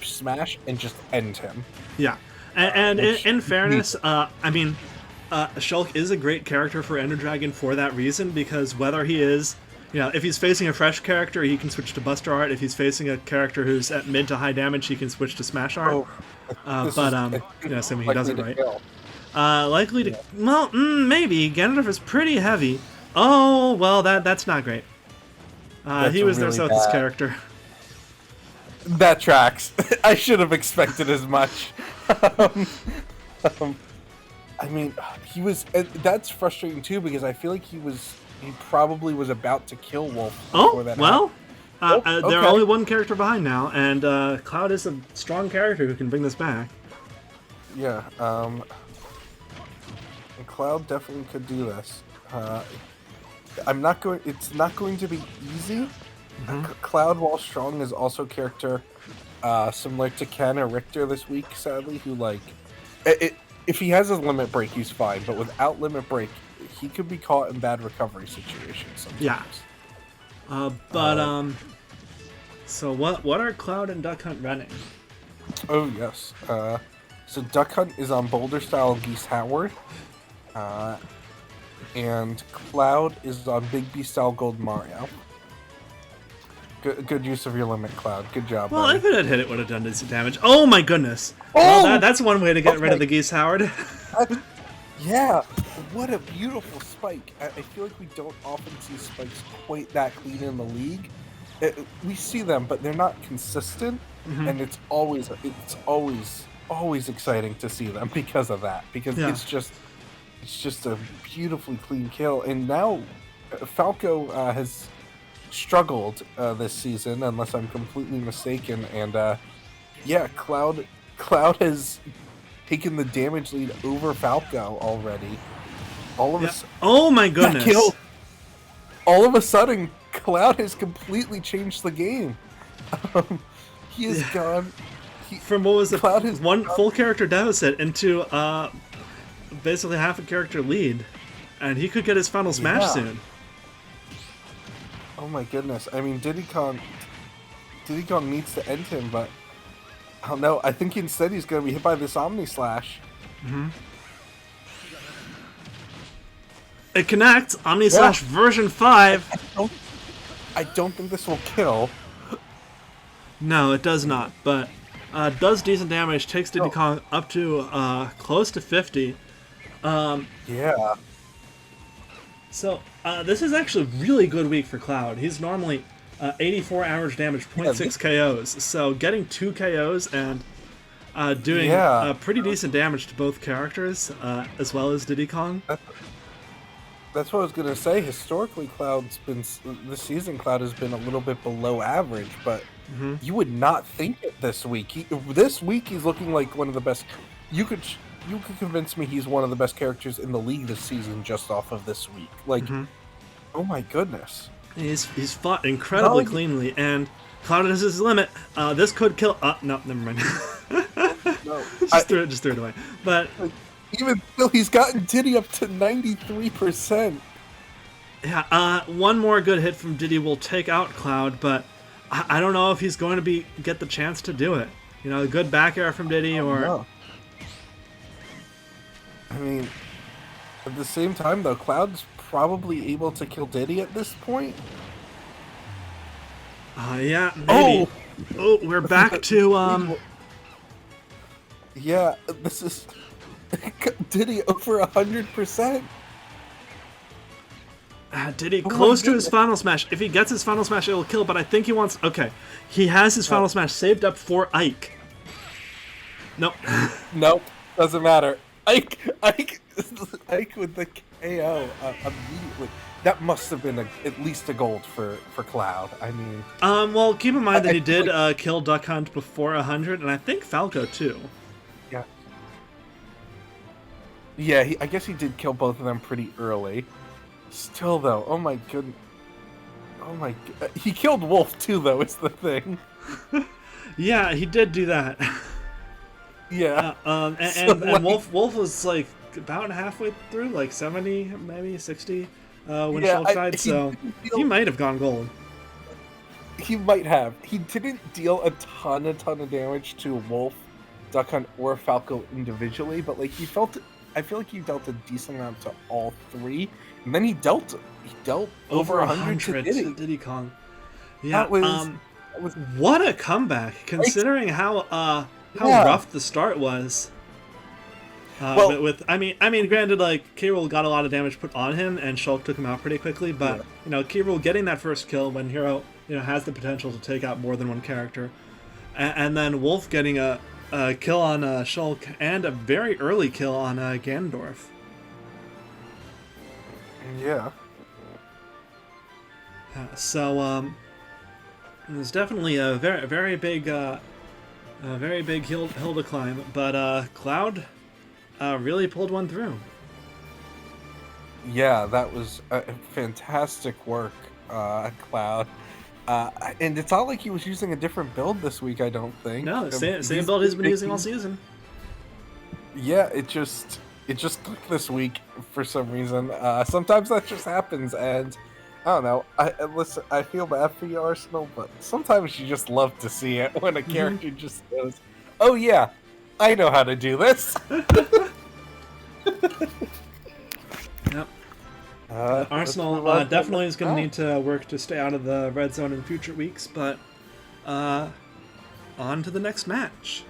Speaker 2: smash, and just end him.
Speaker 1: Yeah, and in fairness, I mean, Shulk is a great character for Ender Dragon for that reason, because whether he is, if he's facing a fresh character, he can switch to Buster Art. If he's facing a character who's at mid to high damage, he can switch to Smash Art. Assuming he does it right. Likely to, maybe. Ganondorf is pretty heavy. Oh, well, that's not great. He was really there, so with his character.
Speaker 2: That tracks. I should have expected as much. I mean, he was. That's frustrating too, because I feel like he probably was about to kill Wolf before that happened.
Speaker 1: They're only one character behind now, and Cloud is a strong character who can bring this back.
Speaker 2: Yeah, and Cloud definitely could do this. It's not going to be easy. Cloud, while strong, is also a character similar to Ken or Richter this week, sadly, who if he has his limit break, he's fine, but without limit break, he could be caught in bad recovery situations sometimes.
Speaker 1: Yeah. So what are Cloud and Duck Hunt running?
Speaker 2: Oh, yes. So Duck Hunt is on Boulder Style Geese Howard. And Cloud is on Big B Style Gold Mario. Good use of your limit, Cloud. Good job.
Speaker 1: Well,
Speaker 2: buddy.
Speaker 1: if it had hit, it would have done decent damage. Oh my goodness! Well, that's one way to get rid of the Geese Howard.
Speaker 2: Yeah, what a beautiful spike. I feel like we don't often see spikes quite that clean in the league. We see them, but they're not consistent, and it's always exciting to see them because of that. Because it's just a beautifully clean kill. And now Falco has struggled this season, unless I'm completely mistaken. And Cloud has taken the damage lead over Falco already. Oh my goodness! All of a sudden, Cloud has completely changed the game. He has gone
Speaker 1: from what was
Speaker 2: Cloud
Speaker 1: one full character deficit into basically half a character lead, and he could get his final smash soon.
Speaker 2: Oh my goodness! I mean, Diddy Kong needs to end him, but I don't know. I think instead he's going to be hit by this Omni Slash.
Speaker 1: Mm-hmm. It connects. Omni Slash version 5.
Speaker 2: I don't think this will kill.
Speaker 1: No, it does not, but does decent damage, takes Diddy Kong up to close to 50.
Speaker 2: Yeah.
Speaker 1: So, this is actually a really good week for Cloud. He's normally 84 average damage, 0.6 KOs. So, getting 2 KOs and doing pretty decent damage to both characters, as well as Diddy Kong.
Speaker 2: That's what I was gonna say. Historically, this season Cloud has been a little bit below average, but you would not think it this week. This week he's looking like one of the best. You could convince me he's one of the best characters in the league this season just off of this week. Like, oh my goodness,
Speaker 1: he's fought incredibly cleanly, and Cloud is his limit. This could kill. No, never mind.
Speaker 2: No,
Speaker 1: just threw it away. But.
Speaker 2: Even still, he's gotten Diddy up to 93%.
Speaker 1: Yeah, one more good hit from Diddy will take out Cloud, but I don't know if he's going to get the chance to do it. You know, a good back air from Diddy
Speaker 2: No. I mean, at the same time, though, Cloud's probably able to kill Diddy at this point.
Speaker 1: Yeah, maybe. Oh, we're back to,
Speaker 2: Yeah, this is... Diddy over 100%.
Speaker 1: Diddy close to his final smash. If he gets his final smash, it will kill. But I think he wants. Okay, he has his final smash saved up for Ike. Nope.
Speaker 2: Nope. Doesn't matter. Ike with the KO immediately. That must have been at least a gold for Cloud. I mean.
Speaker 1: Well, keep in mind that he did kill Duck Hunt before 100, and I think Falco too.
Speaker 2: Yeah. Yeah, I guess he did kill both of them pretty early. Still, though, oh my goodness. Oh my... He killed Wolf, too, though, is the thing.
Speaker 1: Yeah, he did do that.
Speaker 2: Yeah.
Speaker 1: And Wolf was, like, about halfway through, like 70, maybe 60, when Shulk died, so he might have gone gold.
Speaker 2: He might have. He didn't deal a ton of damage to Wolf, Duck Hunt, or Falco individually, but, like, I feel like he dealt a decent amount to all three, and then he dealt over 100 to
Speaker 1: Diddy Kong. Yeah,
Speaker 2: that was
Speaker 1: what a comeback, considering how rough the start was. But I mean, granted, like K. Rool got a lot of damage put on him, and Shulk took him out pretty quickly. But you know, K. Rool getting that first kill when Hero has the potential to take out more than one character, and then Wolf getting a kill on Shulk, and a very early kill on Ganondorf.
Speaker 2: Yeah.
Speaker 1: So there's definitely a very big hill to climb, but Cloud really pulled one through.
Speaker 2: Yeah, that was fantastic work, Cloud. And it's not like he was using a different build this week, I don't think.
Speaker 1: No, same build he's been using all season.
Speaker 2: Yeah, it just clicked this week for some reason. Sometimes that just happens, and I don't know. Listen, I feel bad for you, Arsenal, but sometimes you just love to see it when a character just goes, "Oh yeah, I know how to do this."
Speaker 1: Yep. Arsenal definitely is going to need to work to stay out of the red zone in future weeks, but on to the next match.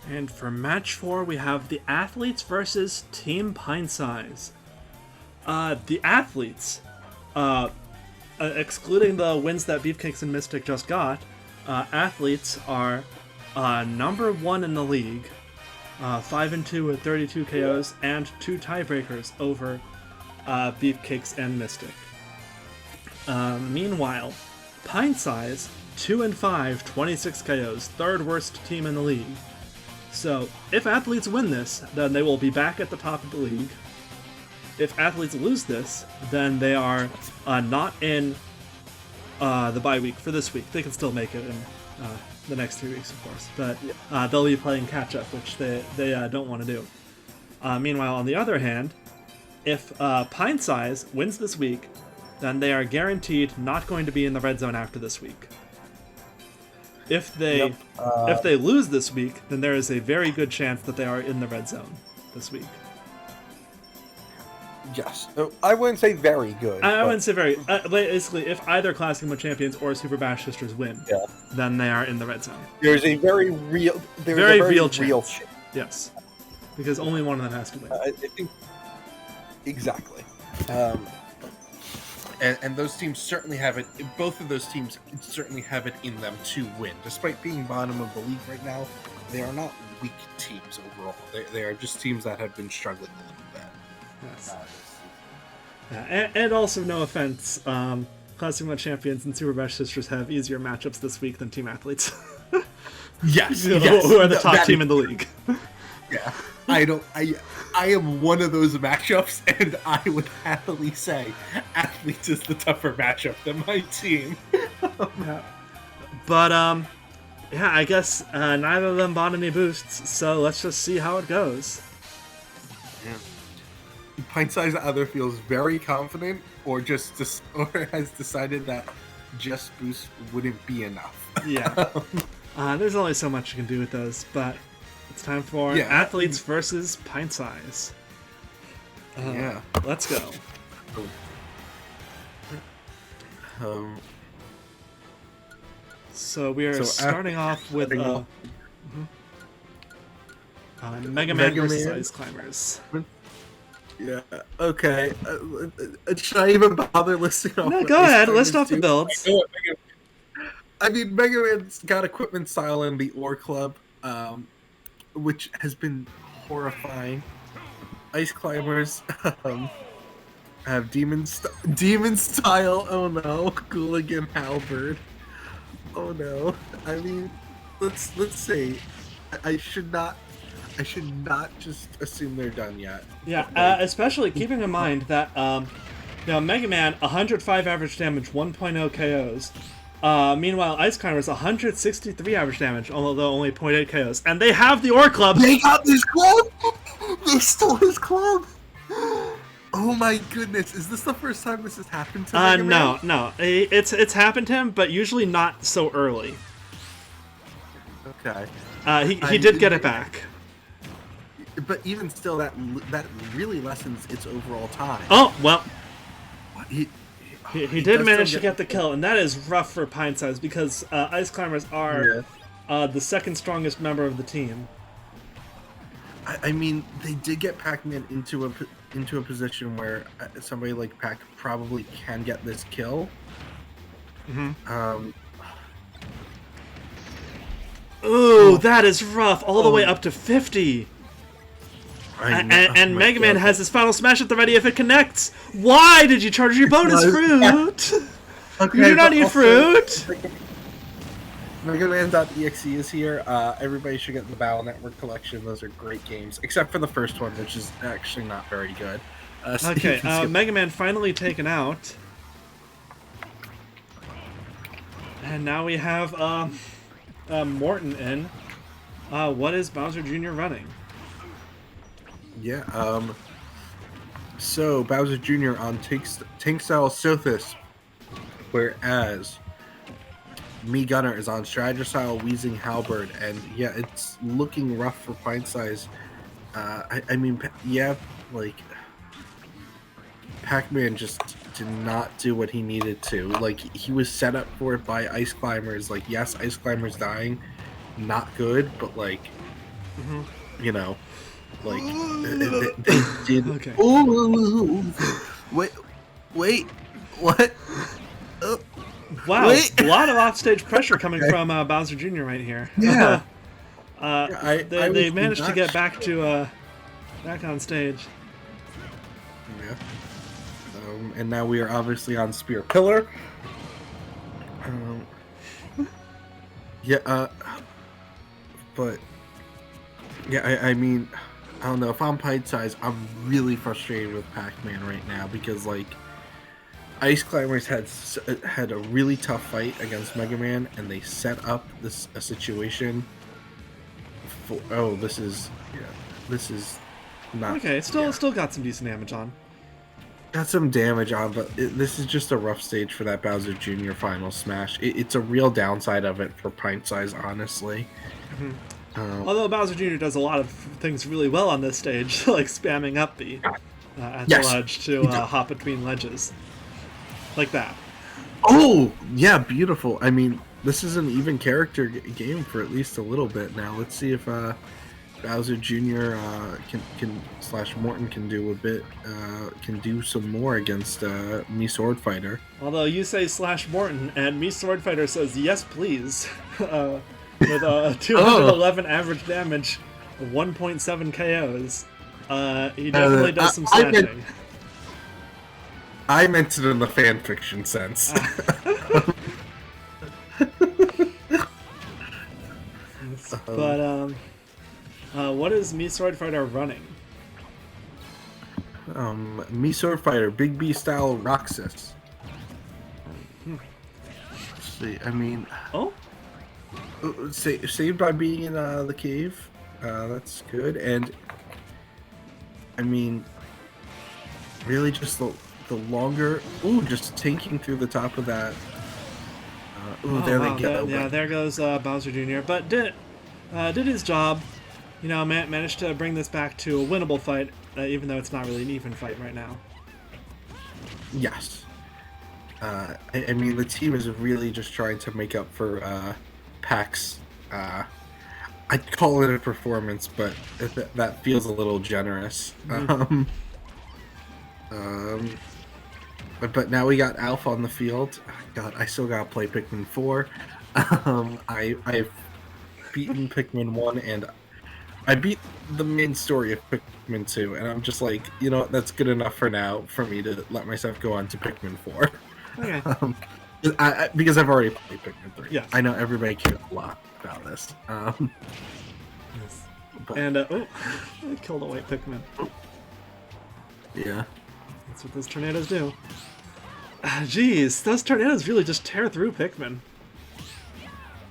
Speaker 1: And for match 4, we have the Athletes versus Team Pintsize. The Athletes, excluding the wins that Beefcakes and Mystic just got, Athletes are number 1 in the league, 5-2 with 32 KOs and 2 tiebreakers over Beefcakes and Mystic. Meanwhile, Pintsize, 2-5, 26 KOs, third worst team in the league. So if Athletes win this, then they will be back at the top of the league. If Athletes lose this, then they are not in the bye week for this week. They can still make it in the next 3 weeks, of course, but they'll be playing catch up, which they don't want to do. Meanwhile, on the other hand, if Pintsize wins this week, then they are guaranteed not going to be in the red zone after this week. If they lose this week, then there is a very good chance that they are in the red zone this week.
Speaker 2: Yes, I wouldn't say very good.
Speaker 1: I wouldn't say very. Basically, if either Classic Mode Champions or Super Bash Sisters win, then they are in the red zone.
Speaker 2: There's a very real,
Speaker 1: real chance. Yes, because only one of them has to win.
Speaker 2: I think exactly. And those teams certainly have it. Both of those teams certainly have it in them to win, despite being bottom of the league right now. They are not weak teams overall. They are just teams that have been struggling a little bit.
Speaker 1: Yes. And also, no offense, Classic Mode Champions and Super Bash Sisters have easier matchups this week than Team Athletes.
Speaker 2: Yes,
Speaker 1: who are the top team in the league.
Speaker 2: Yeah, I am one of those matchups, and I would happily say Athletes is the tougher matchup than my team.
Speaker 1: Yeah. But I guess neither of them bought any boosts, so let's just see how it goes.
Speaker 2: Yeah. Pintsize either feels very confident or has decided that just boost wouldn't be enough.
Speaker 1: Yeah. There's only so much you can do with those, but it's time for Athletes versus Pintsize. Let's go. So we are starting off with Mega Man versus Ice Climbers.
Speaker 2: Yeah, okay. Should I even bother listing off?
Speaker 1: No, go ahead. List off the builds.
Speaker 2: I mean, Mega Man's got Equipment Style and the Ore Club, which has been horrifying. Ice Climbers have Demon Style. Oh no, Hooligan Halberd. Oh no. I mean, let's say I should not just assume they're done yet.
Speaker 1: Yeah, especially keeping in mind that Mega Man 105 average damage, 1.0 KOs. Meanwhile, Ice Climbers 163 average damage, although only 0.8 KOs, and they have the Ore Club.
Speaker 2: They got this club. They stole his club. Oh my goodness! Is this the first time this has happened to Mega Man?
Speaker 1: No. It's happened to him, but usually not so early.
Speaker 2: Okay.
Speaker 1: He did get it back.
Speaker 2: But even still, that really lessens its overall time.
Speaker 1: Oh well.
Speaker 2: He
Speaker 1: did manage to get the kill, and that is rough for Pintsize because Ice Climbers are the second strongest member of the team.
Speaker 2: I mean, they did get Pac-Man into a position where somebody like Pac probably can get this kill.
Speaker 1: Mm-hmm. Ooh, that is rough. All the way up to 50. And Mega Man has his final smash at the ready if it connects. Why did you charge your bonus fruit?
Speaker 2: Okay,
Speaker 1: you do not need fruit.
Speaker 2: Mega Man.exe is here. Everybody should get the Battle Network collection. Those are great games, except for the first one, which is actually not very good.
Speaker 1: Okay, Mega Man finally taken out. And now we have Morton in. What is Bowser Jr. running?
Speaker 2: Yeah, so Bowser Jr. on Tank Style Sothis, whereas Me Gunner is on Strategy Style Wheezing Halberd, and yeah, it's looking rough for Pintsize. I mean, like, Pac-Man just did not do what he needed to. Like, he was set up for it by Ice Climbers. Like, yes, Ice Climbers dying, not good, but like, you know, like they did.
Speaker 1: Okay.
Speaker 2: Ooh, wait, what?
Speaker 1: Wow, a lot of offstage pressure coming from Bowser Jr. right here.
Speaker 2: Yeah.
Speaker 1: They managed to get back on stage.
Speaker 2: Yeah. And now we are obviously on Spear Pillar. But Yeah, I mean, I don't know. If I'm Pintsize, I'm really frustrated with Pac-Man right now because, like, Ice Climbers had a really tough fight against Mega Man, and they set up a situation for. Oh, this is not
Speaker 1: Okay, still got some decent damage on.
Speaker 2: got some damage on, but this is just a rough stage for that Bowser Jr. final smash. It's a real downside of it for Pintsize, honestly.
Speaker 1: Although Bowser Jr. does a lot of things really well on this stage, like spamming up B at the ledge to hop between ledges. Like that.
Speaker 2: Oh, yeah, beautiful. I mean, this is an even character game for at least a little bit now. Let's see if Bowser Jr. Can / Morton can do a bit, can do some more against me Sword Fighter.
Speaker 1: Although you say / Morton, and me Sword Fighter says yes, please. With 211 average damage, 1.7 KOs. He definitely does some slashing.
Speaker 2: I meant it in the fanfiction sense.
Speaker 1: But what is me Sword Fighter running?
Speaker 2: Me Sword Fighter, Big B style Roxas. Let's see, I mean, saved by being in the cave. That's good, and I mean, really just the longer. Ooh, just tanking through the top of that. There they go.
Speaker 1: Yeah, there goes Bowser Jr. But did his job. You know, managed to bring this back to a winnable fight, even though it's not really an even fight right now.
Speaker 2: Yes. I mean, the team is really just trying to make up for Pac's. I'd call it a performance, but that feels a little generous.
Speaker 1: Mm-hmm.
Speaker 2: But now we got Alpha on the field. God, I still gotta play Pikmin 4. I've beaten Pikmin 1, and I beat the main story of Pikmin 2, and I'm just like, you know what, that's good enough for now for me to let myself go on to Pikmin 4.
Speaker 1: Okay.
Speaker 2: Because I've already played Pikmin 3.
Speaker 1: Yes.
Speaker 2: I know everybody cares a lot about this.
Speaker 1: Yes. And, I killed a white Pikmin.
Speaker 2: Yeah.
Speaker 1: That's what those tornadoes do. Jeez, those tornadoes really just tear through Pikmin.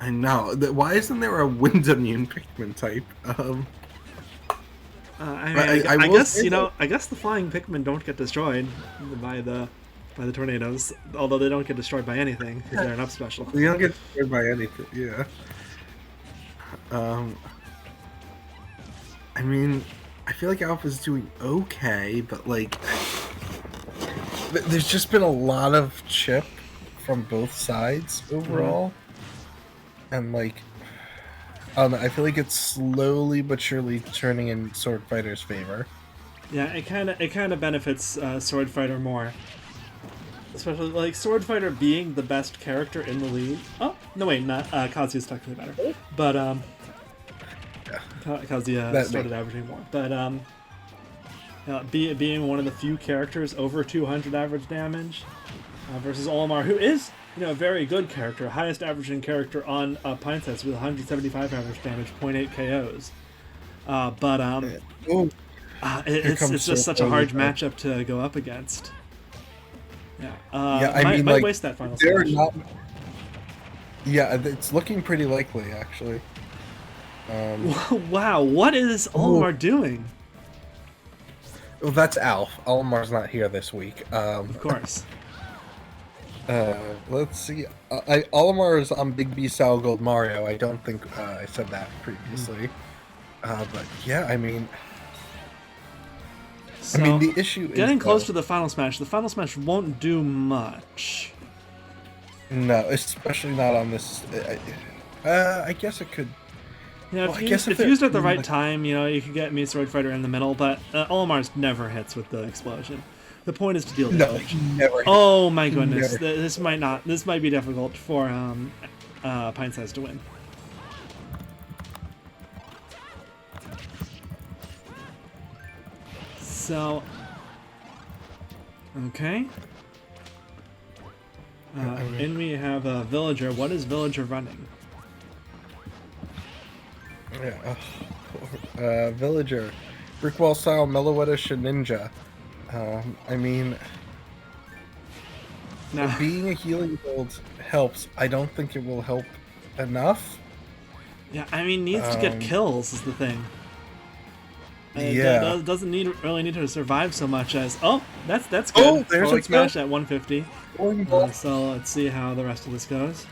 Speaker 2: I know. Why isn't there a wind immune Pikmin type?
Speaker 1: I guess I guess the flying Pikmin don't get destroyed by the tornadoes, although they don't get destroyed by anything because they're an up special.
Speaker 2: They don't get destroyed by anything. Yeah. I mean, I feel like Alpha's doing okay, but like, there's just been a lot of chip from both sides overall. And like, I don't know, I feel like it's slowly but surely turning in Sword Fighter's favor.
Speaker 1: Yeah, it kind of benefits Sword Fighter more, especially like Sword Fighter being the best character in the league. Oh no, wait, not Kazuya's technically better, but Kazuya started averaging more. But being one of the few characters over 200 average damage versus Olimar, who is, you know, a very good character, highest averaging character on Pintsize with 175 average damage, 0.8 KOs. It's just such a hard matchup to go up against. Yeah. I might waste that final stage.
Speaker 2: Yeah, it's looking pretty likely, actually.
Speaker 1: Wow, what is Olimar doing?
Speaker 2: Well, that's Alf. Olimar's not here this week.
Speaker 1: Of course.
Speaker 2: Let's see. Olimar is on Big B style Gold Mario. I don't think I said that previously. But yeah, I mean, the issue is
Speaker 1: getting close to the final smash. The final smash won't do much.
Speaker 2: No, especially not on this. I guess it could.
Speaker 1: Yeah, if used at the right time, you know, you could get me Sword Fighter in the middle, but Olimar's never hits with the explosion. The point is to deal damage.
Speaker 2: Never.
Speaker 1: Oh my goodness, this might be difficult for Pintsize to win. So, okay. And we have a Villager. What is Villager running?
Speaker 2: Yeah. Villager. Brickwall style Meloetta Sheninja. I mean,
Speaker 1: No.
Speaker 2: being a healing build helps. I don't think it will help enough.
Speaker 1: Yeah, I mean, needs to get kills is the thing.
Speaker 2: Yeah.
Speaker 1: Doesn't really need to survive so much as... Oh, that's good.
Speaker 2: Oh, there's
Speaker 1: Forward
Speaker 2: a
Speaker 1: smash at 150.
Speaker 2: Oh,
Speaker 1: So let's see how the rest of this goes.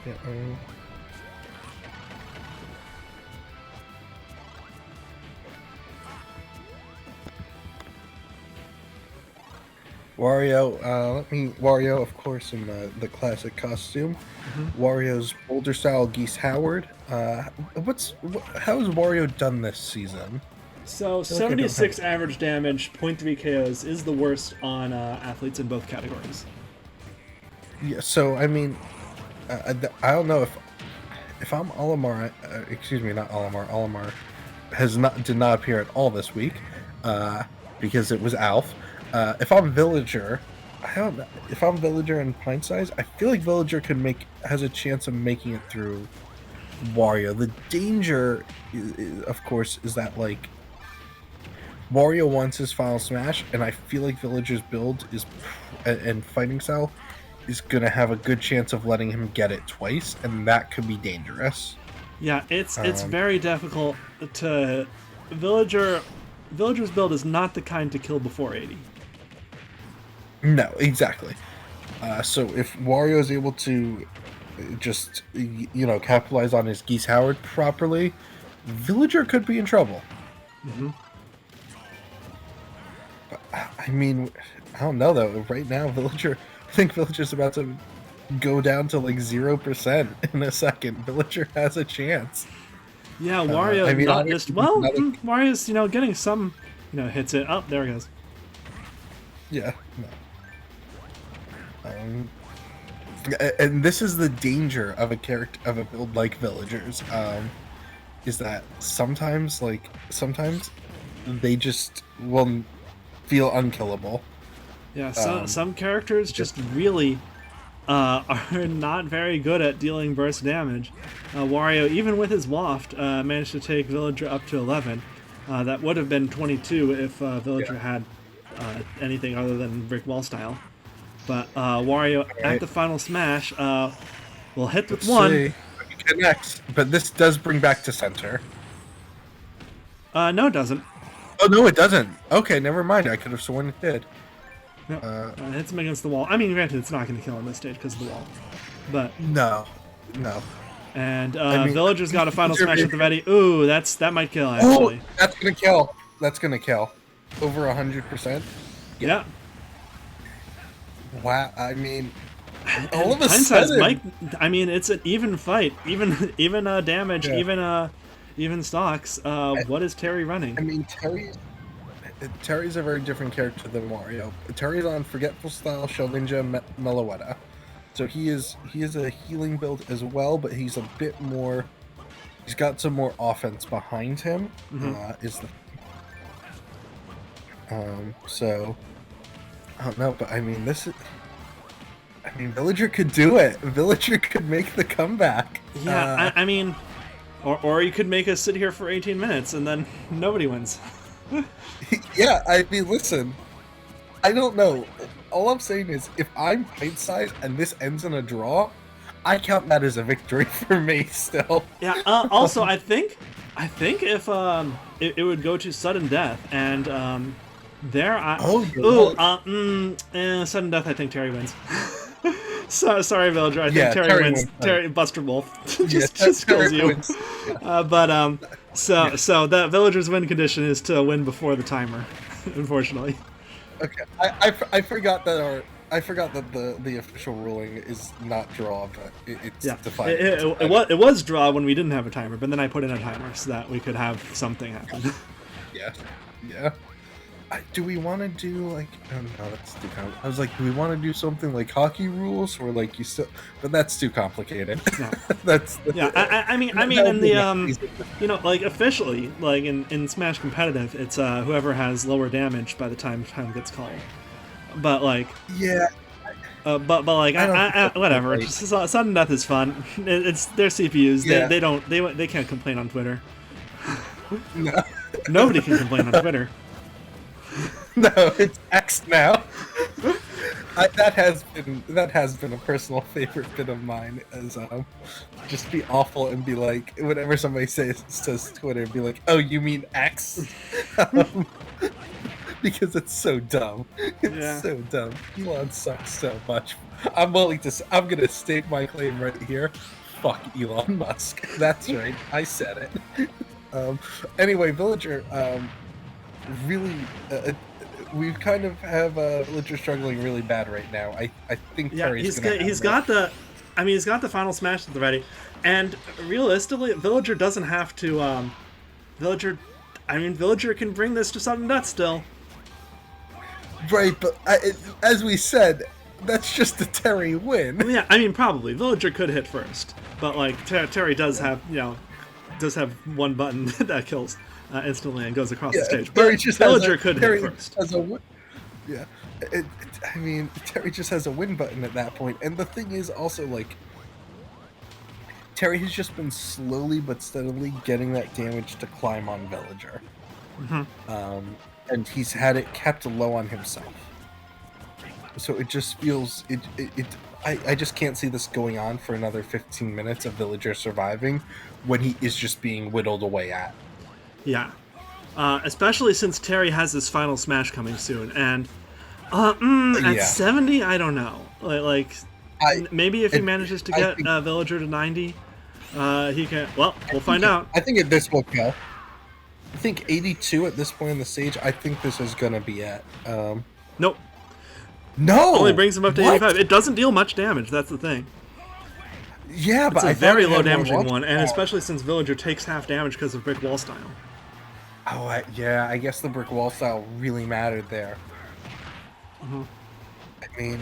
Speaker 2: yeah, Wario, of course, in the classic costume. Wario's Boulder style Geese Howard. How has Wario done this season?
Speaker 1: So 76 average damage, 0.3 KOs is the worst on athletes in both categories.
Speaker 2: Yeah, so I mean, I don't know if I'm Olimar. Excuse me, not Olimar. Olimar did not appear at all this week because it was Alf. If I'm Villager, I don't know. If I'm Villager and Pintsize, I feel like Villager has a chance of making it through Wario. The danger, of course, is that like Wario wants his final smash, and I feel like Villager's build and fighting style is gonna have a good chance of letting him get it twice, and that could be dangerous.
Speaker 1: Yeah, it's very difficult to Villager's build is not the kind to kill before 80.
Speaker 2: No, exactly. So if Wario is able to just capitalize on his Geese Howard properly, Villager could be in trouble. But, I mean, I don't know though. Right now, I think Villager's about to go down to like 0% in a second. Villager has a chance.
Speaker 1: Yeah, Wario Wario's getting some hits it. Oh, there it goes.
Speaker 2: Yeah. No. And this is the danger of a build like Villagers, is that sometimes they just will feel unkillable.
Speaker 1: Yeah, some characters just really are not very good at dealing burst damage. Wario, even with his waft, managed to take Villager up to 11. That would have been 22 if Villager had anything other than brick wall style. But Wario at the final smash will hit with one.
Speaker 2: See. Connects, but this does bring back to center.
Speaker 1: No, it doesn't.
Speaker 2: Oh no, it doesn't. Okay, never mind. I could have sworn it did.
Speaker 1: No, hits him against the wall. I mean, granted, it's not going to kill him this stage because of the wall. But
Speaker 2: no.
Speaker 1: And Villager's got a final smash at the ready. Ooh, that might kill
Speaker 2: Oh,
Speaker 1: actually.
Speaker 2: that's gonna kill. Over 100%.
Speaker 1: Yeah.
Speaker 2: Wow. I mean, all of a sudden,
Speaker 1: it's an even fight. Even damage. Yeah. Even stocks. What is Terry running?
Speaker 2: I mean, Terry's a very different character than Wario. Terry's on Forgetful Style Shoninja Meloetta. So he is a healing build as well, but he's a bit more. He's got some more offense behind him. So I don't know, but I mean Villager could do it. Villager could make the comeback.
Speaker 1: Yeah, I mean, or you could make us sit here for 18 minutes and then nobody wins.
Speaker 2: Yeah, I mean, listen, I don't know. All I'm saying is, if I'm Pintsize and this ends in a draw, I count that as a victory for me still.
Speaker 1: Yeah. Also, I think if it would go to sudden death and sudden death. I think Terry wins. Sorry, Villager. I think Terry wins. Terry Buster Wolf just kills you. Yeah. So that Villager's win condition is to win before the timer. Unfortunately.
Speaker 2: Okay, I forgot that the official ruling is not draw, but it's defined.
Speaker 1: It was draw when we didn't have a timer, but then I put in a timer so that we could have something happen.
Speaker 2: Yeah. Do we want to do like? Oh no, that's too complicated. I was like, do we want to do something like hockey rules, or like you still? But that's too complicated.
Speaker 1: No. I mean, in the like officially, like in Smash competitive, it's whoever has lower damage by the time gets called. But like,
Speaker 2: yeah,
Speaker 1: but like whatever. Just sudden death is fun. It's their CPUs. Yeah. They can't complain on Twitter.
Speaker 2: No.
Speaker 1: Nobody can complain on Twitter.
Speaker 2: No, it's X now. That has been a personal favorite bit of mine, as just be awful and be like, whenever somebody says Twitter, be like, oh, you mean X? Because it's so dumb. It's so dumb. Elon sucks so much. I'm gonna stake my claim right here. Fuck Elon Musk. That's right. I said it. Anyway, Villager, really, we kind of have Villager struggling really bad right now. I think Terry's
Speaker 1: he's got the final smash at the ready, and realistically, Villager doesn't have to. Villager can bring this to sudden death still.
Speaker 2: Right, but as we said, that's just a Terry win.
Speaker 1: Yeah, I mean, probably Villager could hit first, but like Terry does have one button that kills instantly and goes across the stage. But Villager could hit first.
Speaker 2: Yeah, I mean, Terry just has a win button at that point, and the thing is also like, Terry has just been slowly but steadily getting that damage to climb on Villager. Mm-hmm. And he's had it kept low on himself. So it just feels I just can't see this going on for another 15 minutes of Villager surviving when he is just being whittled away at.
Speaker 1: Yeah. Especially since Terry has his final smash coming soon, and at 70, I don't know. Maybe if he manages to get Villager to 90, he can. Well, we'll find out.
Speaker 2: I think this will go. I think 82 at this point in the stage. I think this is gonna be at.
Speaker 1: Nope.
Speaker 2: No.
Speaker 1: Only brings him up to 85. It doesn't deal much damage. That's the thing.
Speaker 2: Yeah, but
Speaker 1: it's a very low damaging one, and especially since Villager takes half damage because of brick wall style.
Speaker 2: Oh, I guess the brick wall style really mattered there.
Speaker 1: Mm-hmm.
Speaker 2: I mean,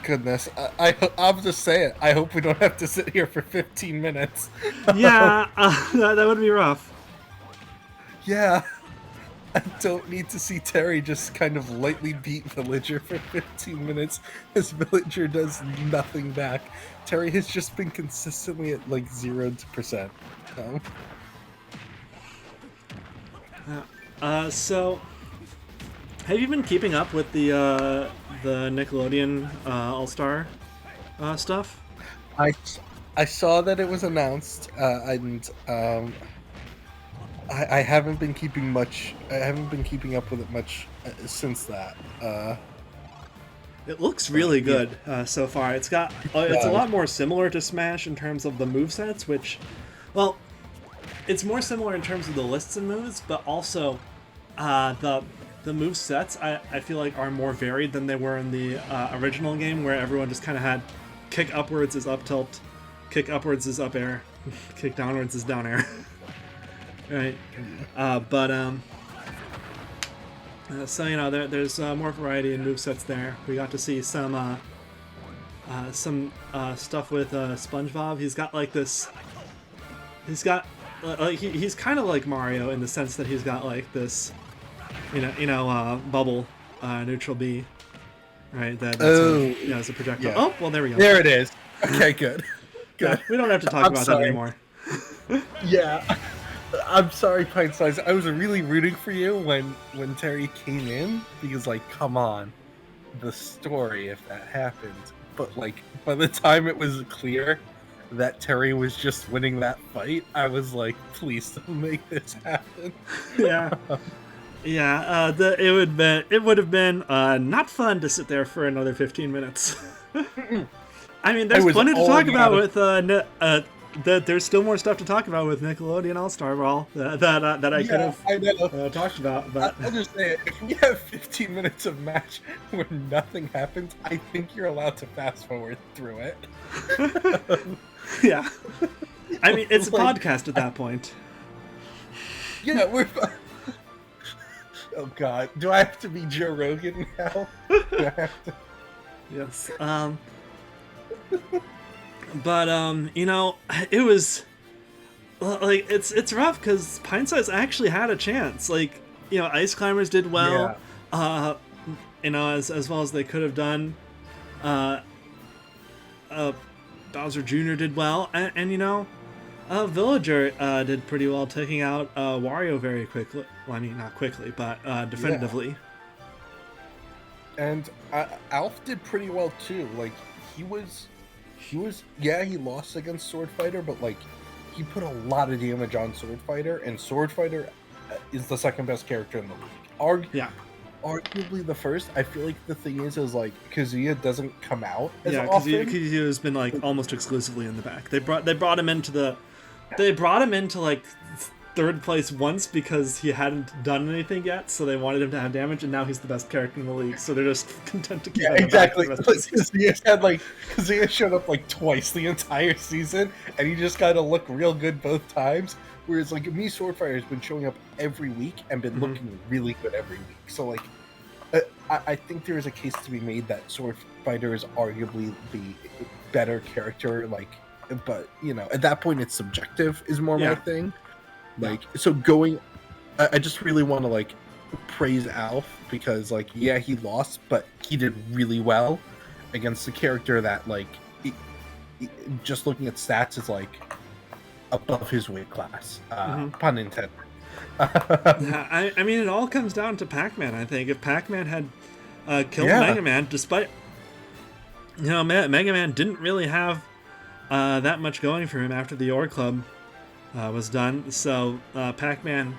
Speaker 2: goodness, I'll just say it. I hope we don't have to sit here for 15 minutes.
Speaker 1: Yeah, that would be rough.
Speaker 2: Yeah, I don't need to see Terry just kind of lightly beat Villager for 15 minutes as Villager does nothing back. Terry has just been consistently at like 0%.
Speaker 1: So, have you been keeping up with the Nickelodeon All-Star stuff?
Speaker 2: I saw that it was announced, and I haven't been keeping much. I haven't been keeping up with it much since that.
Speaker 1: It looks really good so far. It's got it's a lot more similar to Smash in terms of the movesets, which, well, it's more similar in terms of the lists and moves, but also the movesets I feel like are more varied than they were in the original game, where everyone just kind of had kick upwards is up tilt, kick upwards is up air, kick downwards is down air. Right, so there's more variety in movesets there. We got to see some stuff with SpongeBob. He's got like this. He's got he's kind of like Mario in the sense that he's got like this, bubble neutral B, right? That's as a projectile. Yeah. Oh, well, there we go.
Speaker 2: There it is. Okay, good.
Speaker 1: Good. Yeah, we don't have to talk about that anymore.
Speaker 2: Yeah. I'm sorry, Pintsize. I was really rooting for you when Terry came in, because, like, come on, the story if that happened. But, like, by the time it was clear that Terry was just winning that fight, I was like, please don't make this happen.
Speaker 1: Yeah. Yeah, it would have been not fun to sit there for another 15 minutes. I mean, there's plenty to talk about with there's still more stuff to talk about with Nickelodeon All-Star Brawl that I could have talked about. But
Speaker 2: I'll just say it. If we have 15 minutes of match where nothing happens, I think you're allowed to fast forward through it.
Speaker 1: Yeah. I mean, it's a podcast at that point.
Speaker 2: Yeah, we're... Oh, God. Do I have to be Joe Rogan now? Do I have to...
Speaker 1: Yes. But it was like it's rough because Pintsize actually had a chance. Like, Ice Climbers did well, as well as they could have done. Uh, Bowser Jr. did well, and you know, Villager did pretty well, taking out Wario very quickly. Well, I mean, not quickly, but definitively.
Speaker 2: Yeah. And Alf did pretty well too. Like he was, yeah, he lost against Sword Fighter, but like he put a lot of damage on Sword Fighter, and Sword Fighter is the second best character in the league. Arguably the first. I feel like the thing is like Kazuya doesn't come out as often.
Speaker 1: Kazuya has been like almost exclusively in the back. They brought him into like third place once because he hadn't done anything yet, so they wanted him to have damage, and now he's the best character in the league, so they're just content to keep him
Speaker 2: exactly.
Speaker 1: Back the rest of the season.
Speaker 2: Kazuya showed up like twice the entire season, and he just got to look real good both times. Whereas like me, Sword Fighter has been showing up every week and been looking really good every week. So like, I think there is a case to be made that Sword Fighter is arguably the better character. Like, but you know, at that point, it's subjective. Is more my thing. Like, so I just really want to like praise Alf because like, yeah, he lost, but he did really well against the character that like, just looking at stats is like above his weight class. Pun intended.
Speaker 1: I mean, it all comes down to Pac-Man. I think if Pac-Man had killed Mega Man, despite Mega Man didn't really have that much going for him after the Org Club was done, so Pac-Man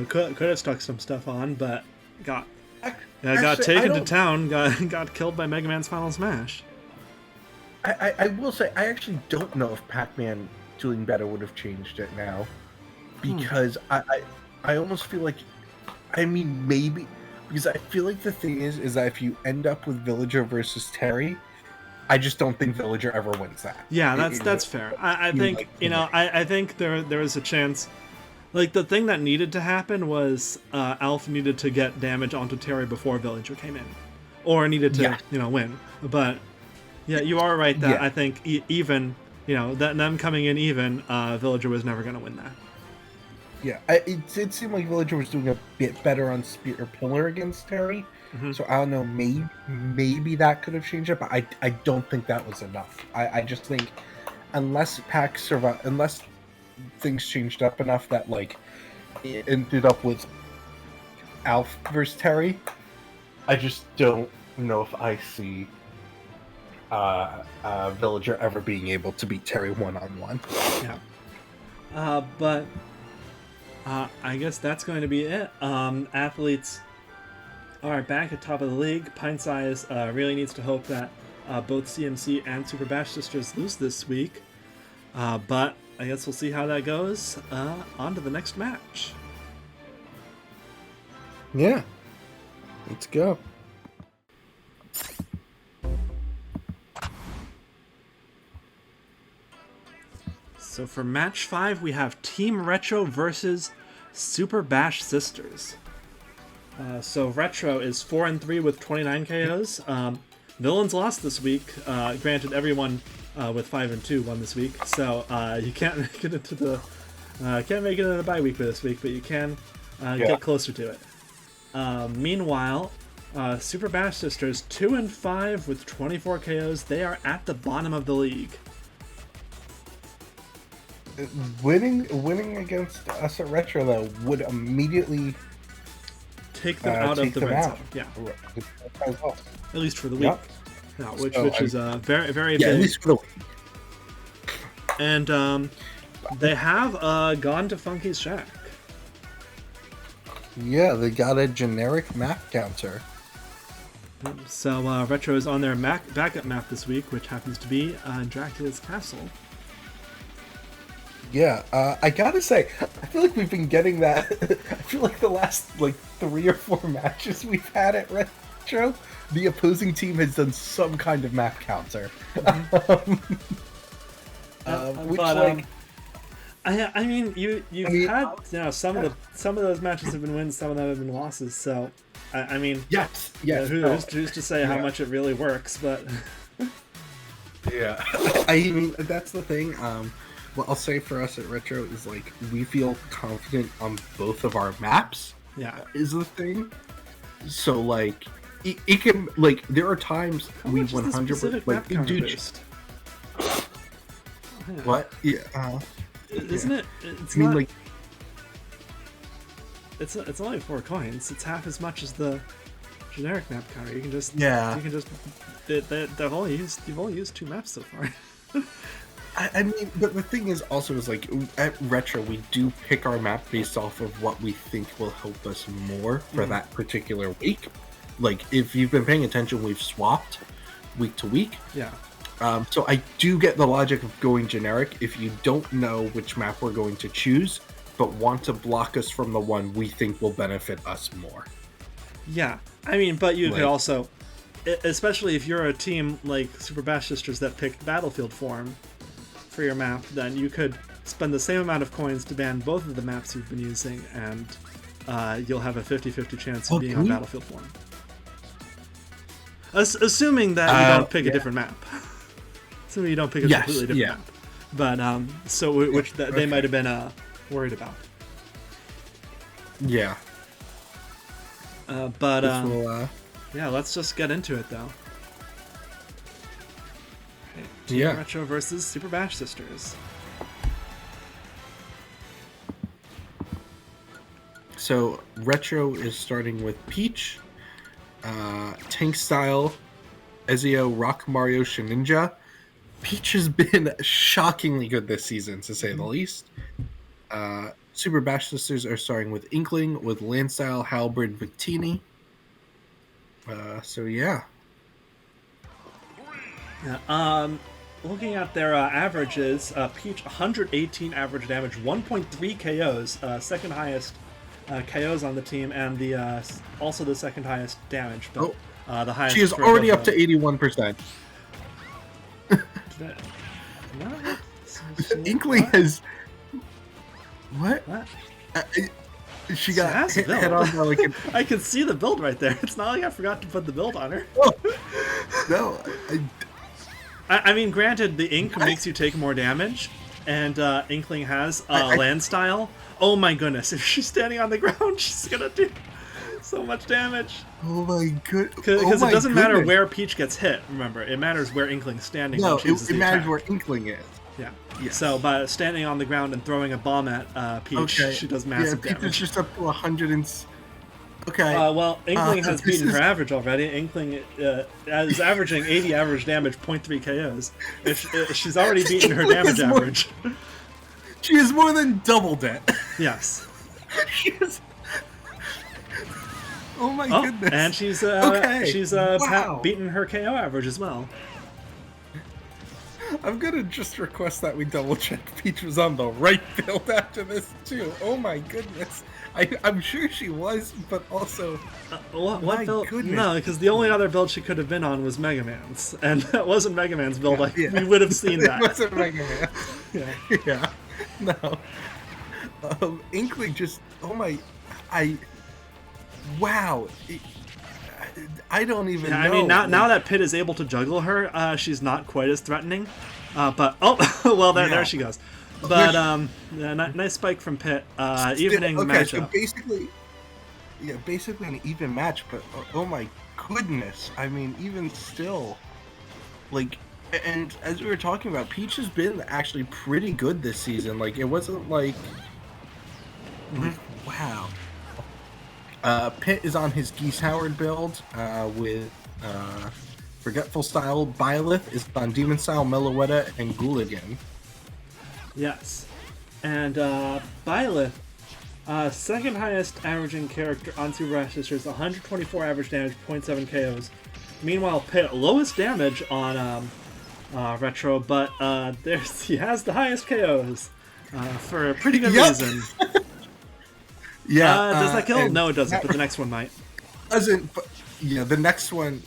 Speaker 1: could have stuck some stuff on, but got taken to town, got killed by Mega Man's Final Smash.
Speaker 2: I will say I actually don't know if Pac-Man doing better would have changed it now, because I almost feel like, I mean, maybe because I feel like the thing is that if you end up with Villager versus Terry, I just don't think Villager ever wins that.
Speaker 1: Yeah, that's fair. I think I think there was a chance. Like the thing that needed to happen was Alf needed to get damage onto Terry before Villager came in, or needed to win. But yeah, you are right that I think even that them coming in even, Villager was never going to win that.
Speaker 2: Yeah, it did seem like Villager was doing a bit better on Spear or Pillar against Terry. So I don't know, maybe that could have changed it, but I don't think that was enough. I just think unless Pac survived, unless things changed up enough that like it ended up with Alf versus Terry, I just don't know if I see Villager ever being able to beat Terry one-on-one.
Speaker 1: Yeah. But I guess that's going to be it. Athletes are back at top of the league. Pintsize really needs to hope that both CMC and Super Bash Sisters lose this week. But I guess we'll see how that goes. On to the next match.
Speaker 2: Yeah. Let's go.
Speaker 1: So for match 5, we have Team Retro versus Super Bash Sisters. So Retro is 4-3 with 29 KOs. Villains lost this week. Granted, everyone with 5-2 won this week. So you can't make it into the bye week for this week, but you can get closer to it. Meanwhile, Super Bash Sisters 2-5 with 24 KOs. They are at the bottom of the league.
Speaker 2: Winning against us at Retro though would immediately
Speaker 1: take them out of the red zone. Yeah, at least for the week. Which is very very big.
Speaker 2: At least for the week.
Speaker 1: And they have gone to Funky's Shack.
Speaker 2: Yeah, they got a generic map counter.
Speaker 1: So Retro is on their backup map this week, which happens to be Dracula's Castle.
Speaker 2: Yeah, I gotta say, I feel like we've been getting that. I feel like the last 3 or 4 matches we've had at Retro, the opposing team has done some kind of map counter.
Speaker 1: I mean, you've had some of those matches have been wins, some of them have been losses. So, I mean,
Speaker 2: yes.
Speaker 1: Who's to say how much it really works? But
Speaker 2: yeah, I mean that's the thing. What I'll say for us at Retro is we feel confident on both of our maps.
Speaker 1: Yeah,
Speaker 2: is the thing. So it can, like, there are times we 100% like
Speaker 1: dude.
Speaker 2: What? Yeah.
Speaker 1: Isn't it? It's
Speaker 2: I mean,
Speaker 1: not.
Speaker 2: like,
Speaker 1: it's only 4 coins. It's half as much as the generic map counter. You can just You've only used 2 maps so far.
Speaker 2: I mean, but the thing is also is like at Retro we do pick our map based off of what we think will help us more for that particular week. Like if you've been paying attention, we've swapped week to week.
Speaker 1: Yeah.
Speaker 2: So I do get the logic of going generic if you don't know which map we're going to choose, but want to block us from the one we think will benefit us more.
Speaker 1: Yeah, I mean, but you could also, especially if you're a team like Super Bash Sisters that picked Battlefield form for your map, then you could spend the same amount of coins to ban both of the maps you've been using, and you'll have a 50-50 chance of being on Battlefield form. Assuming that you don't pick a different map. Assuming you don't pick a completely different map. But, which they might have been worried about.
Speaker 2: Yeah.
Speaker 1: Yeah, let's just get into it, though. Team Retro versus Super Bash Sisters.
Speaker 2: So, Retro is starting with Peach, Tank Style, Ezio, Rock Mario, Shininja. Peach has been shockingly good this season, to say the least. Super Bash Sisters are starting with Inkling, with Landstyle, Halberd, Victini.
Speaker 1: Looking at their averages, Peach 118 average damage, 1.3 KOs, second highest KOs on the team, and the also the second highest damage. But the highest.
Speaker 2: She is already up to 81%. Inkling has. What? She got hit on by like
Speaker 1: I can see the build right there. It's not like I forgot to put the build on her.
Speaker 2: Oh, no.
Speaker 1: I mean, granted, the ink makes you take more damage, and Inkling has land style. Oh my goodness, if she's standing on the ground, she's gonna do so much damage.
Speaker 2: Oh my goodness.
Speaker 1: Because it doesn't matter where Peach gets hit, remember. It matters where Inkling's standing.
Speaker 2: No, it matters where Inkling is.
Speaker 1: Yeah. Yes. So by standing on the ground and throwing a bomb at Peach, she does massive damage.
Speaker 2: Peach is just up to 100 and... Okay.
Speaker 1: Well, Inkling has beaten her average already. Inkling is averaging 80 average damage, 0.3 KOs. She's already beaten her damage average.
Speaker 2: She has more than doubled it.
Speaker 1: Yes.
Speaker 2: She is... Oh my goodness.
Speaker 1: And she's beaten her KO average as well.
Speaker 2: I'm gonna just request that we double check Peach was on the right build after this too. Oh my goodness. I'm sure she was, but also
Speaker 1: what build? Goodness. No, because the only other build she could have been on was Mega Man's, and that wasn't Mega Man's build. We would have seen that.
Speaker 2: It wasn't Mega Man. Yeah. No. Inkling just. Oh my. Wow. I don't even know.
Speaker 1: I mean, now that Pit is able to juggle her, she's not quite as threatening. But well, there she goes. But nice spike from Pit, evening the matchup.
Speaker 2: So basically an even match. But oh my goodness, I mean, even still, like, and as we were talking about, Peach has been actually pretty good this season. Like, it wasn't like, wow. Pitt is on his Geese Howard build with Forgetful Style. Byleth is on Demon Style, Meloetta, and Gooligan.
Speaker 1: Yes. And Byleth, second highest averaging character on Super Bash Sisters, 124 average damage, 0.7 KOs. Meanwhile, Pitt, lowest damage on Retro, but he has the highest KOs for a pretty good reason.
Speaker 2: Yeah.
Speaker 1: Does that kill? No, it doesn't. But the next one might.
Speaker 2: Doesn't. But yeah, the next one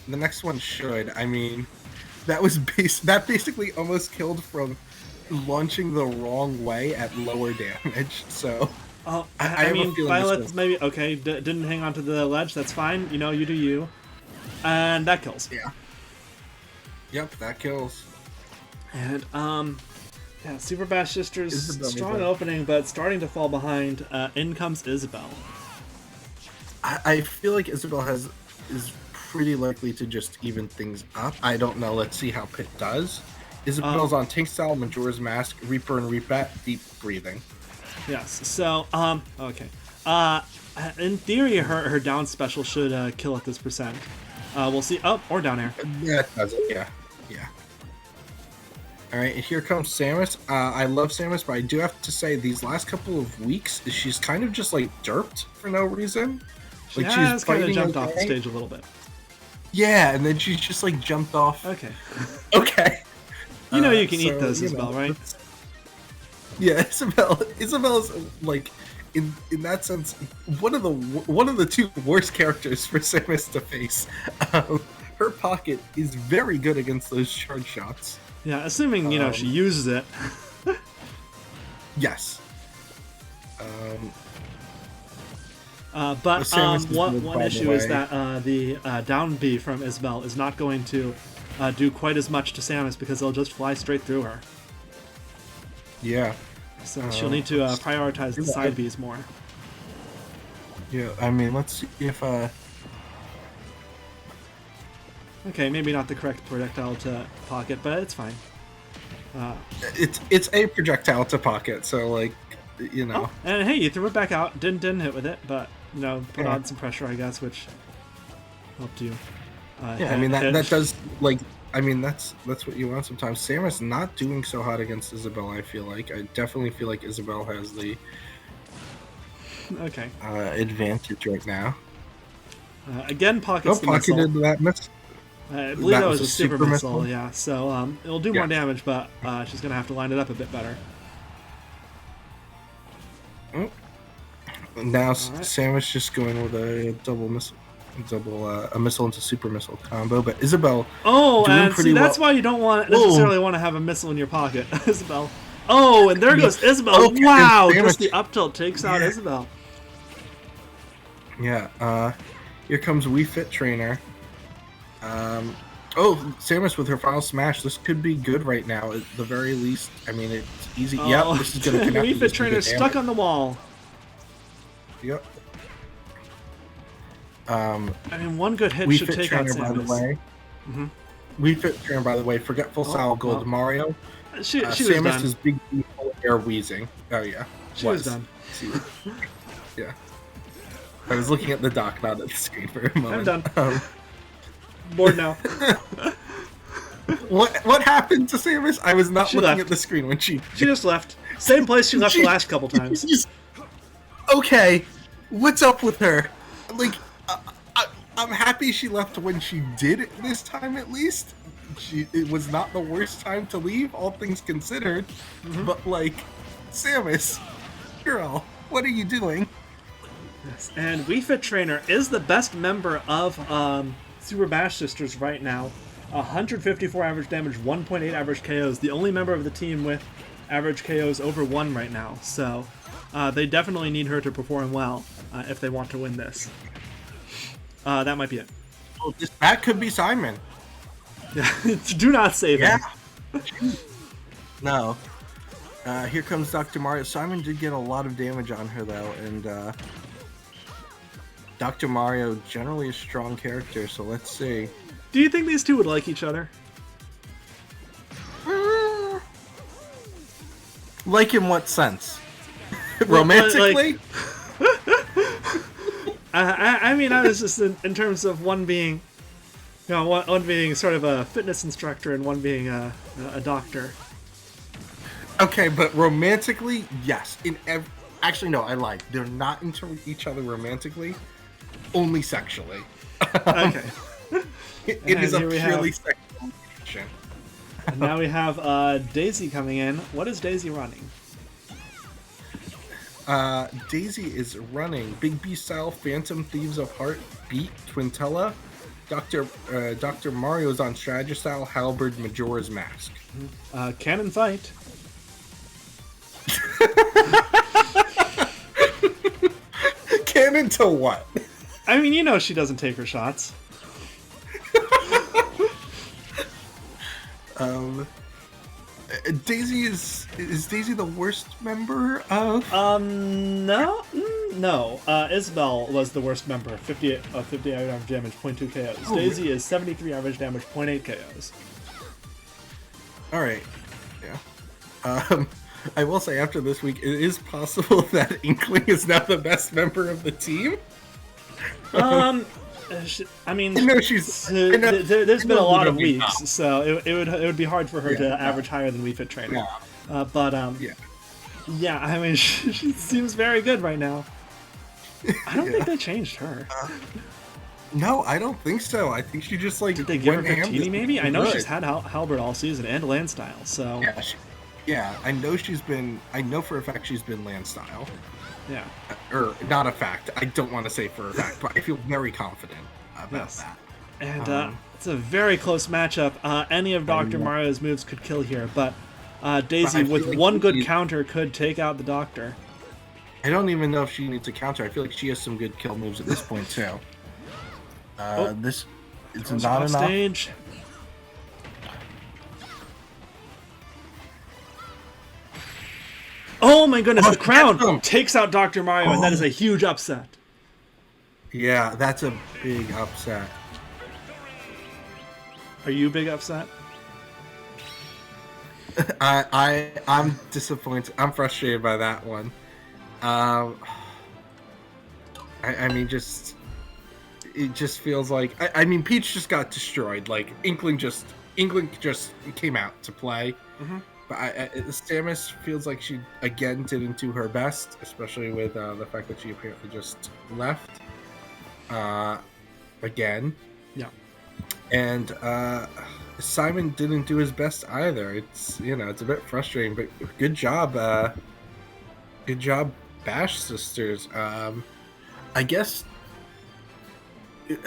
Speaker 2: should. I mean, that basically almost killed from launching the wrong way at lower damage. So.
Speaker 1: I mean, Violet maybe okay. Didn't hang on to the ledge. That's fine. You know, you do you. And that kills.
Speaker 2: Yeah. Yep, that kills.
Speaker 1: And yeah, Super Bash Sisters, strong opening, but starting to fall behind. In comes Isabel.
Speaker 2: I feel like Isabel is pretty likely to just even things up. I don't know. Let's see how Pit does. Isabel's on Tank Style, Majora's Mask, Reaper and Repat, Deep Breathing.
Speaker 1: Yes. So, okay. In theory, her down special should kill at this percent. We'll see. Oh, or down air.
Speaker 2: Yeah, it does it. Yeah. All right, here comes Samus. I love Samus, but I do have to say these last couple of weeks, she's kind of just like derped for no reason.
Speaker 1: She has kind of jumped off the stage a little bit.
Speaker 2: Yeah, and then she's just like jumped off.
Speaker 1: Okay.
Speaker 2: Okay.
Speaker 1: You know you can eat those, Isabel, right?
Speaker 2: Yeah, Isabel's like in that sense one of the two worst characters for Samus to face. Her pocket is very good against those charge shots.
Speaker 1: Yeah, assuming she uses it.
Speaker 2: Yes.
Speaker 1: But one issue is that the down B from Isabel is not going to do quite as much to Samus because they'll just fly straight through her.
Speaker 2: Yeah.
Speaker 1: So she'll need to prioritize the side Bs more.
Speaker 2: Yeah, I mean, let's see if...
Speaker 1: Okay, maybe not the correct projectile to pocket, but it's fine.
Speaker 2: It's a projectile to pocket, so like,
Speaker 1: Oh, and hey, you threw it back out. Didn't hit with it, but put on some pressure, I guess, which helped you.
Speaker 2: Yeah, I mean that does like. I mean that's what you want sometimes. Samus not doing so hot against Isabel. I definitely feel like Isabel has the advantage right now.
Speaker 1: Again, pockets the missile.
Speaker 2: Pocketed that miss.
Speaker 1: I believe that was a super missile, yeah. So it'll do more damage, but she's going to have to line it up a bit better.
Speaker 2: Now Samus just going with a double missile. A missile into super missile combo, but Isabel
Speaker 1: and see, that's why you don't necessarily want to have a missile in your pocket, Isabel. Oh, and there goes Isabel. Okay, wow, just the up tilt takes out Isabel.
Speaker 2: Yeah, here comes Wii Fit Trainer. Samus with her final smash. This could be good right now. At the very least, I mean, it's easy. Yep, this is going to connect.
Speaker 1: Wii Fit Trainer stuck on the wall.
Speaker 2: Yep.
Speaker 1: I mean, one good hit should take out Samus. By the way.
Speaker 2: Wii Fit Trainer, by the way, Forgetful Style Gold Mario.
Speaker 1: She was
Speaker 2: Samus
Speaker 1: done.
Speaker 2: is big air wheezing. Oh yeah,
Speaker 1: she was done.
Speaker 2: Yeah. I was looking at the dock, not at the screen for a moment.
Speaker 1: I'm done. Bored now.
Speaker 2: What happened to Samus? I was not looking at the screen when she
Speaker 1: just left. Same place she left the last couple times.
Speaker 2: Okay, what's up with her? Like, I'm happy she left when she did this time at least. It was not the worst time to leave, all things considered. But like, Samus, girl, what are you doing?
Speaker 1: Yes, and Wii Fit Trainer is the best member of Super Bash Sisters right now. 154 average damage, 1.8 average KOs. The only member of the team with average KOs over 1 right now. So they definitely need her to perform well if they want to win this. That might be it.
Speaker 2: Well, that could be Simon.
Speaker 1: Yeah, do not save him.
Speaker 2: No. Here comes Dr. Mario. Simon did get a lot of damage on her though, and Dr. Mario generally a strong character, so let's see.
Speaker 1: Do you think these two would like each other?
Speaker 2: Like in what sense? Romantically?
Speaker 1: I mean, I was just in terms of one being, one being sort of a fitness instructor and one being a doctor.
Speaker 2: Okay, but romantically, yes. Actually, no, I lied. They're not into each other romantically, only sexually.
Speaker 1: Okay.
Speaker 2: It is a purely sexual relation.
Speaker 1: And now we have Daisy coming in. What is Daisy running?
Speaker 2: Daisy is running Big B style Phantom Thieves of Heart Beat Twintella. Dr. Mario's on Strategy style Halberd Majora's Mask.
Speaker 1: Cannon fight.
Speaker 2: Cannon to what?
Speaker 1: I mean, she doesn't take her shots.
Speaker 2: Daisy is Daisy the worst member of?
Speaker 1: No, No, Isabel was the worst member. 58 average damage, 0.2 KOs.
Speaker 2: Oh,
Speaker 1: Daisy is 73 average damage, 0.8 KOs.
Speaker 2: All right. Yeah. I will say after this week, it is possible that Inkling is now the best member of the team.
Speaker 1: I mean,
Speaker 2: I know she's.
Speaker 1: there's been a lot of weeks, so it would be hard for her to average higher than Wii Fit Trainer.
Speaker 2: Yeah.
Speaker 1: Yeah, I mean, she seems very good right now. I don't think they changed her.
Speaker 2: No, I don't think so. I think she just like.
Speaker 1: Did they give her Victini maybe? I know she's had Halberd all season and land style, so.
Speaker 2: Yeah, I know she's been. I know for a fact she's been land style.
Speaker 1: Yeah.
Speaker 2: Or not a fact. I don't want to say for a fact, but I feel very confident about that.
Speaker 1: And it's a very close matchup. Any of Dr. Mario's moves could kill here, but Daisy with like one good counter could take out the Doctor.
Speaker 2: I don't even know if she needs a counter. I feel like she has some good kill moves at this point too. This it's not enough.
Speaker 1: Stage. Oh my goodness, the crown takes out Dr. Mario, and that is a huge upset.
Speaker 2: Yeah, that's a big upset.
Speaker 1: Are you big upset?
Speaker 2: I'm disappointed. I'm frustrated by that one. I mean, it just feels like I mean, Peach just got destroyed. Like Inkling just came out to play. Mm-hmm. But Samus feels like she again didn't do her best, especially with the fact that she apparently just left again.
Speaker 1: Yeah.
Speaker 2: And Simon didn't do his best either. It's it's a bit frustrating, but good job, Bash Sisters. I guess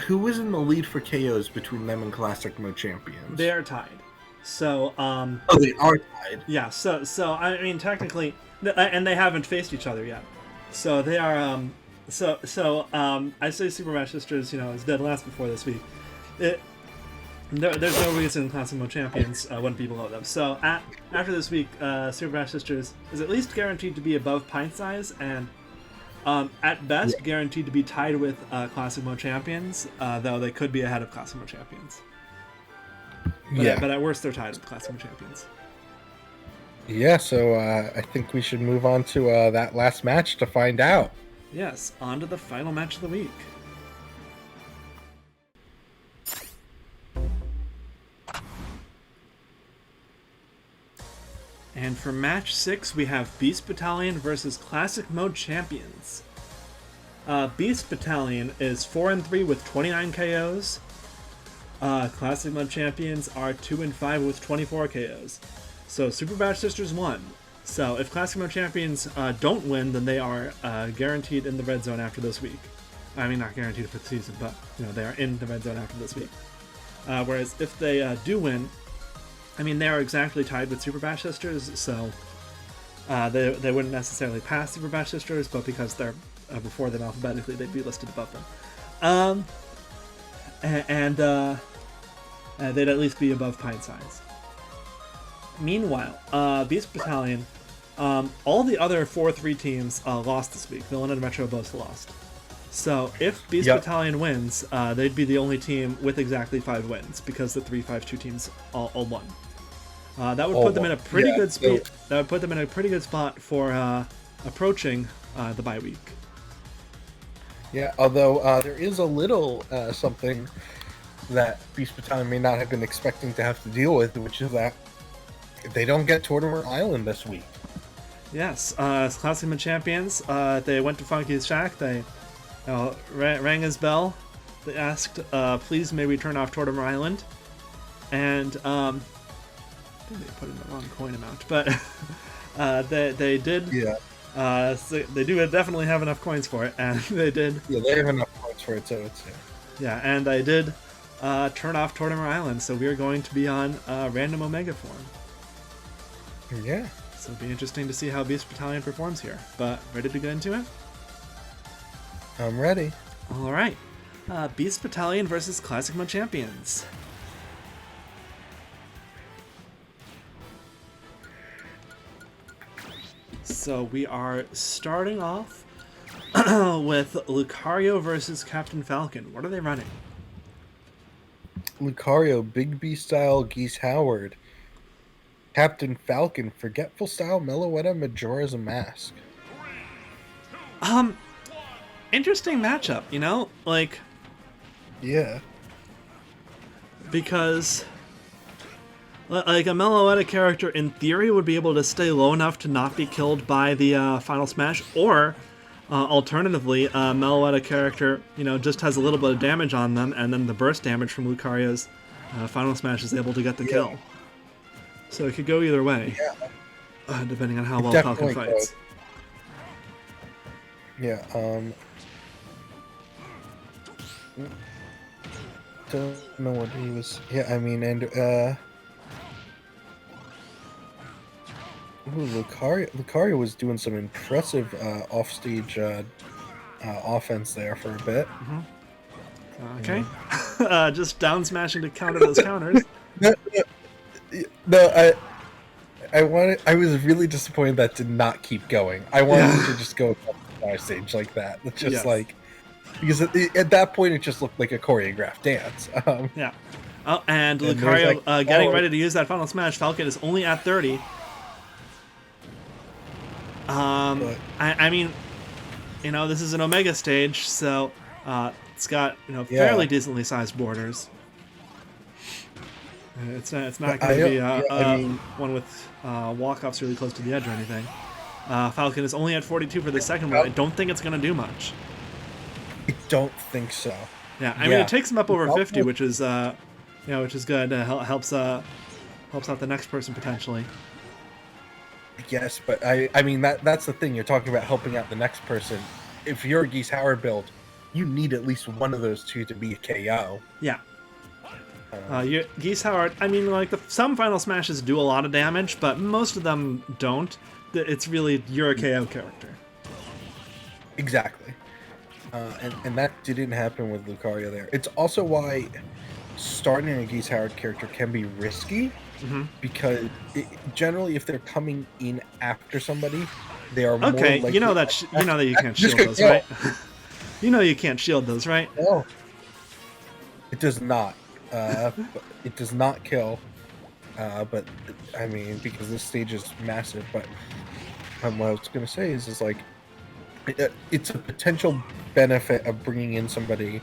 Speaker 2: who was in the lead for KOs between them and Classic Mode Champions?
Speaker 1: They are tied. So
Speaker 2: they are tied.
Speaker 1: Yeah, so I mean technically and they haven't faced each other yet. So they are I say Super Smash Sisters, is dead last before this week. There's no reason Classic Mode Champions wouldn't be below them. So after this week, Super Smash Sisters is at least guaranteed to be above Pintsize and at best guaranteed to be tied with Classic Mode Champions, though they could be ahead of Classic Mode Champions. But at worst, they're tied with Classic Mode Champions.
Speaker 2: Yeah, so I think we should move on to that last match to find out.
Speaker 1: Yes, on to the final match of the week. And for match 6, we have Beast Battalion versus Classic Mode Champions. Beast Battalion is 4-3 with 29 KOs. Classic Mode Champions are 2-5 with 24 KOs. So Super Bash Sisters won. So if Classic Mode Champions don't win, then they are guaranteed in the red zone after this week. I mean, not guaranteed for the season, but they are in the red zone after this week. Whereas if they do win, I mean, they are exactly tied with Super Bash Sisters, so they wouldn't necessarily pass Super Bash Sisters, but because they're before them alphabetically, they'd be listed above them. And they'd at least be above Pintsize. Meanwhile, Beast Battalion, all the other 4-3 teams lost this week. Villain and Metro both lost. So if Beast Battalion wins, they'd be the only team with exactly 5 wins because the 3-5-2 teams all won. That would put them in a pretty good spot. That would put them in a pretty good spot for approaching the bye week.
Speaker 2: Yeah, although there is a little something that Beast Battalion may not have been expecting to have to deal with, which is that they don't get Tortimer Island this week.
Speaker 1: Yes, as Classic Mode Champions, they went to Funky's Shack. They rang his bell. They asked, please may we turn off Tortimer Island. And I think they put in the wrong coin amount, but they did. Yeah. So they do definitely have enough coins for it, and they did.
Speaker 2: Yeah, they have enough coins for it, so it's
Speaker 1: yeah, and they did turn off Tortimer Island, so we are going to be on random Omega form.
Speaker 2: Yeah.
Speaker 1: So it'll be interesting to see how Beast Battalion performs here. But ready to get into it?
Speaker 2: I'm ready.
Speaker 1: All right. Beast Battalion versus Classic Mode Champions. So we are starting off with Lucario versus Captain Falcon. What are they running?
Speaker 2: Lucario, Big B style, Geese Howard. Captain Falcon, Forgetful style, Meloetta, Majora's Mask.
Speaker 1: Interesting matchup, you know? Like,
Speaker 2: yeah.
Speaker 1: Because, like, a Meloetta character, in theory, would be able to stay low enough to not be killed by the Final Smash, or, alternatively, a Meloetta character, you know, just has a little bit of damage on them, and then the burst damage from Lucario's Final Smash is able to get the kill. So it could go either way, depending on how well Falcon fights.
Speaker 2: Yeah, don't know what he was. Yeah, I mean, and Lucario was doing some impressive offstage offense there for a bit.
Speaker 1: Okay, just down smashing to counter those counters.
Speaker 2: No, I was really disappointed that did not keep going. I wanted to just go on stage like that. It's just like. Because at that point, it just looked like a choreographed dance.
Speaker 1: Oh, and Lucario getting ready to use that Final Smash. Falcon is only at 30. I mean, you know, this is an Omega stage, so it's got, you know, fairly decently sized borders. It's not going to be one with walk-offs really close to the edge or anything. Falcon is only at 42 for the second one. I don't think it's going to do much.
Speaker 2: I don't think so.
Speaker 1: Yeah, I mean, it takes him up over 50, which is, which is good. Helps out the next person potentially.
Speaker 2: Yes, but I mean that's the thing. You're talking about helping out the next person. If you're a Geese Howard build, you need at least one of those two to be a KO.
Speaker 1: Yeah. Geese Howard. I mean, like some Final Smashes do a lot of damage, but most of them don't. It's really you're a KO character.
Speaker 2: Exactly. And that didn't happen with Lucario there. It's also why starting a Geese Howard character can be risky, because generally if they're coming in after somebody, they are more likely...
Speaker 1: you know that you can't shield those, right? You know you can't shield those, right?
Speaker 2: No. It does not. It does not kill. But, I mean, because this stage is massive, but what I was going to say is like, it's a potential benefit of bringing in somebody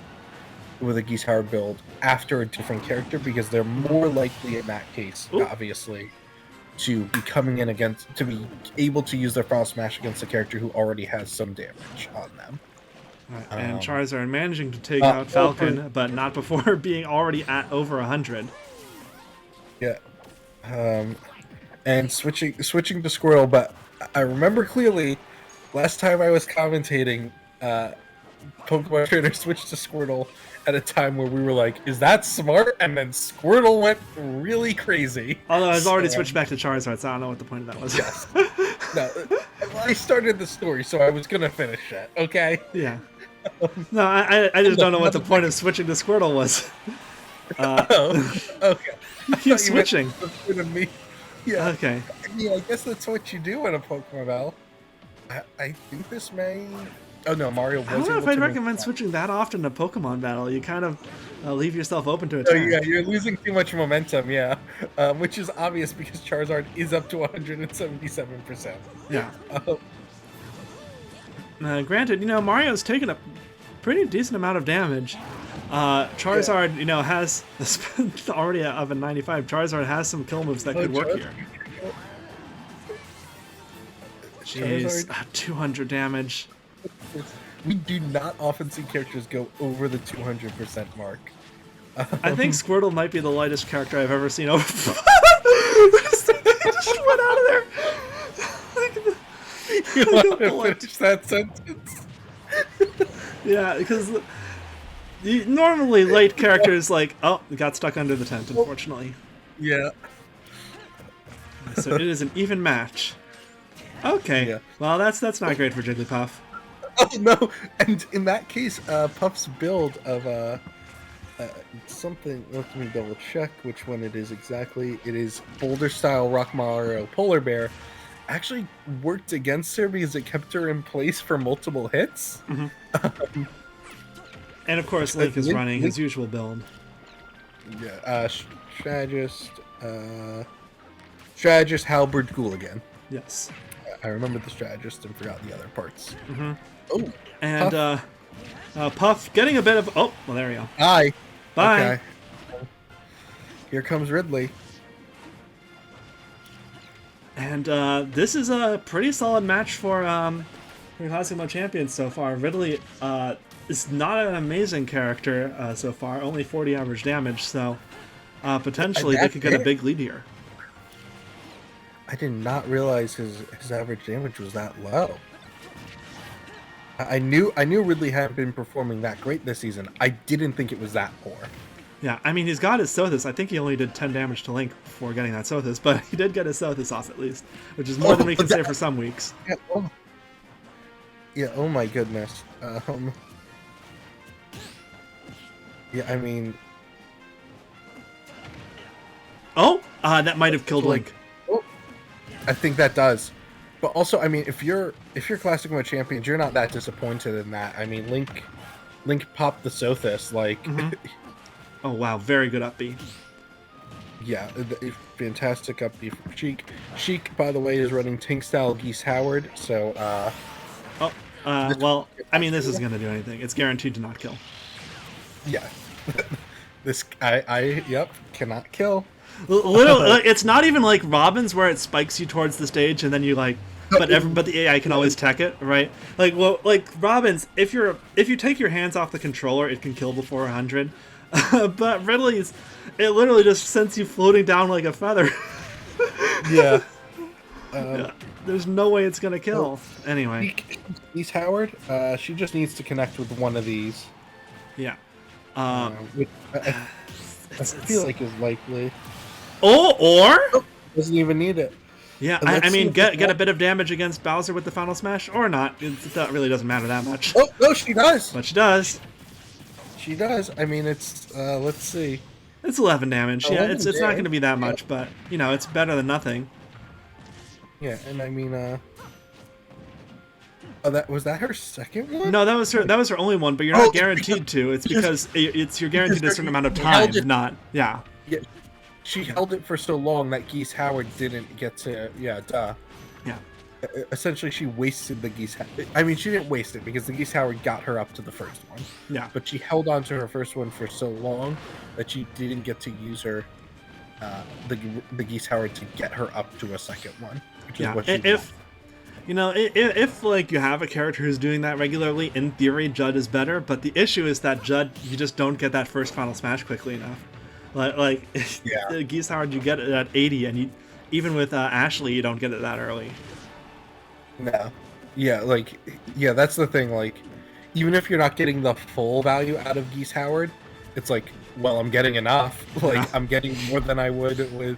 Speaker 2: with a Geese Howard build after a different character, because they're more likely in that case, obviously, to be coming in to be able to use their Final Smash against a character who already has some damage on them.
Speaker 1: Right, and Charizard managing to take out Falcon, but not before being already at over 100.
Speaker 2: Yeah. And switching to Squirtle, but I remember clearly last time I was commentating, Pokemon Trainer switched to Squirtle at a time where we were like, is that smart? And then Squirtle went really crazy.
Speaker 1: Although I was already switched back to Charizard, so I don't know what the point of that was.
Speaker 2: Yes. No, I started the story, so I was going to finish it, okay?
Speaker 1: Yeah. No, I just don't know what the point of switching to Squirtle was.
Speaker 2: Okay.
Speaker 1: Keep switching.
Speaker 2: Me. Yeah.
Speaker 1: Okay.
Speaker 2: I mean, I guess that's what you do in a Pokemon battle. I think this may... Oh no, Mario was
Speaker 1: I don't know if I'd recommend switching that often to Pokemon battle. You kind of leave yourself open to attack.
Speaker 2: Oh yeah, you're losing too much momentum, yeah. Which is obvious because Charizard is up to 177%.
Speaker 1: Yeah. Granted, Mario's taken a pretty decent amount of damage. Charizard, has already of a 95. Charizard has some kill moves that could work here. Jeez, 200 damage.
Speaker 2: We do not often see characters go over the 200% mark.
Speaker 1: I think Squirtle might be the lightest character I've ever seen over. Just went out of there.
Speaker 2: You want to finish that sentence?
Speaker 1: Yeah, because normally light characters got stuck under the tent, unfortunately.
Speaker 2: Yeah.
Speaker 1: So it is an even match. Okay. Yeah. Well, that's not great for Jigglypuff.
Speaker 2: Oh no! And in that case, Puff's build of something. Let me double check which one it is exactly. It is Boulder Style Rock Mario Polar Bear. actually worked against her because it kept her in place for multiple hits.
Speaker 1: Mm-hmm. And of course, Link is running his usual build.
Speaker 2: Yeah, strategist, halberd, Ghoul-again.
Speaker 1: Yes.
Speaker 2: I remember the strategist and forgot the other parts.
Speaker 1: Mm-hmm.
Speaker 2: Oh,
Speaker 1: and Puff getting a bit of. Oh, well, there we go.
Speaker 2: Bye.
Speaker 1: Bye.
Speaker 2: Okay. Here comes Ridley.
Speaker 1: And this is a pretty solid match for Classic Mode Champions so far. Ridley is not an amazing character so far, only 40 average damage, so potentially they could get a big lead here.
Speaker 2: I did not realize his average damage was that low. I knew Ridley hadn't been performing that great this season. I didn't think it was that poor.
Speaker 1: Yeah, I mean, he's got his Sothis. I think he only did 10 damage to Link before getting that Sothis, but he did get his Sothis off at least, which is more than we can say for some weeks.
Speaker 2: Yeah, oh my goodness. Yeah, I mean...
Speaker 1: Oh! That might have killed Link.
Speaker 2: Oh, I think that does. But also, I mean, if you're Classic Mode Champions, you're not that disappointed in that. I mean, Link popped the Sothis, like...
Speaker 1: Mm-hmm. Oh, wow. Very good up B.
Speaker 2: Yeah, fantastic up B from Sheik. Sheik, by the way, is running Tink style Geese Howard, so...
Speaker 1: well, I mean, this isn't going to do anything. It's guaranteed to not kill.
Speaker 2: Yeah. Yep, cannot kill.
Speaker 1: Literally, it's not even like Robin's where it spikes you towards the stage and then you like... But the AI can always tech it, right? Like, well, like Robin's, if you take your hands off the controller, it can kill before 100. But Ridley's, it literally just sends you floating down like a feather.
Speaker 2: Yeah.
Speaker 1: Yeah. There's no way it's gonna kill. Anyway.
Speaker 2: Geese Howard, she just needs to connect with one of these.
Speaker 1: Yeah.
Speaker 2: Which I feel like is likely.
Speaker 1: Or
Speaker 2: doesn't even need it.
Speaker 1: Yeah, I mean, get a bit of damage against Bowser with the Final Smash, or not. That really doesn't matter that much.
Speaker 2: Oh, no, she does.
Speaker 1: But she does.
Speaker 2: She does. I mean, it's, let's see.
Speaker 1: It's 11 damage. Yeah, it's not going to be that much, but, you know, it's better than nothing.
Speaker 2: Yeah, and I mean, was that her second one?
Speaker 1: No, that was her only one, but you're not guaranteed to. It's because you're guaranteed a certain amount of time, not, yeah.
Speaker 2: Yeah. She held it for so long that Geese Howard didn't get to, yeah. Essentially, she wasted the Geese. I mean, she didn't waste it because the Geese Howard got her up to the first one.
Speaker 1: Yeah.
Speaker 2: But she held on to her first one for so long that she didn't get to use her, the Geese Howard to get her up to a second one. Which is what she
Speaker 1: if you know, if like you have a character who's doing that regularly, in theory, Judd is better. But the issue is that Judd, you just don't get that first Final Smash quickly enough. Like
Speaker 2: yeah.
Speaker 1: Geese Howard, you get it at 80, and even with Ashley, you don't get it that early.
Speaker 2: No. Yeah, that's the thing. Like, even if you're not getting the full value out of Geese Howard, it's like, well, I'm getting enough. Like, I'm getting more than I would with...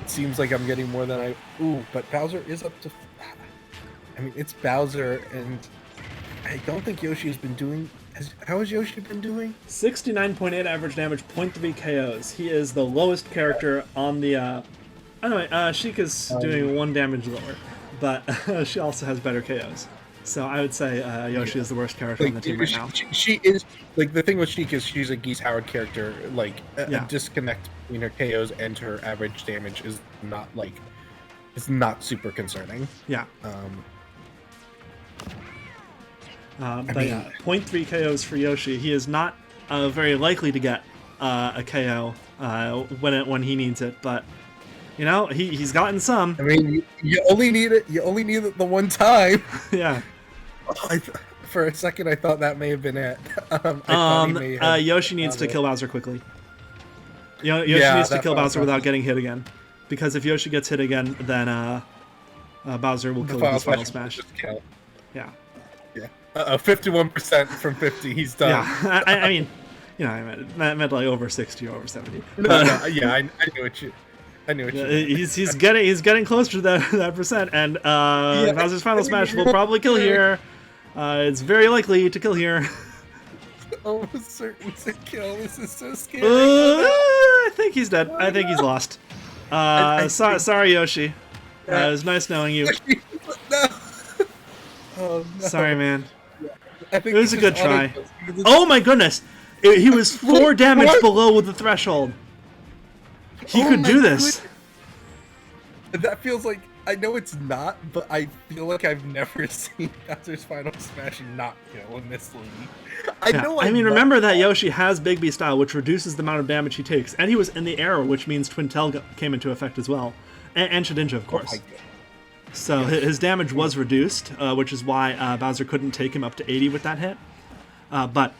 Speaker 2: It seems like I'm getting more than I... Ooh, but Bowser is up to... I mean, it's Bowser, and I don't think Yoshi has been doing... How has Yoshi been doing?
Speaker 1: 69.8 average damage, 0.3 KOs. He is the lowest character on the... Anyway, Sheik is doing 1 damage lower, but she also has better KOs. So I would say Yoshi is the worst character on the team right now.
Speaker 2: She is... Like, the thing with Sheik is she's a Geese Howard character. Like, a disconnect between her KOs and her average damage is not, like... It's not super concerning.
Speaker 1: Yeah.
Speaker 2: I
Speaker 1: but
Speaker 2: mean,
Speaker 1: yeah, 0.3 KOs for Yoshi. He is not very likely to get a KO when he needs it, but you know he's gotten some.
Speaker 2: I mean, you only need it. You only need it the one time.
Speaker 1: Yeah.
Speaker 2: For a second, I thought that may have been it.
Speaker 1: Yoshi needs to kill Bowser quickly. Yoshi needs to kill Bowser without getting hit again, because if Yoshi gets hit again, then Bowser will kill with his Final Smash. Yeah.
Speaker 2: Yeah. 51% from 50. He's done.
Speaker 1: Yeah. I mean, you know, I meant like over 60 or over 70.
Speaker 2: No, yeah, I knew what you.
Speaker 1: He's getting closer to that percent, and Bowser's Final Smash will probably kill here. It's very likely to kill here.
Speaker 2: Almost certain to kill. This is so scary.
Speaker 1: I think he's dead. I think he's lost. Sorry, Yoshi. It was nice knowing you.
Speaker 2: No. Oh no.
Speaker 1: Sorry, man.
Speaker 2: I think
Speaker 1: It was a good try. Oh my goodness! He was 4 damage below the threshold. He could do this.
Speaker 2: That feels like, I know it's not, but I feel like I've never seen Bowser's Final Smash not kill in this league.
Speaker 1: I mean, remember that Yoshi has Big B style, which reduces the amount of damage he takes, and he was in the air, which means Twin Tail came into effect as well, and Shedinja, of course. So his damage was reduced, which is why Bowser couldn't take him up to 80 with that hit. But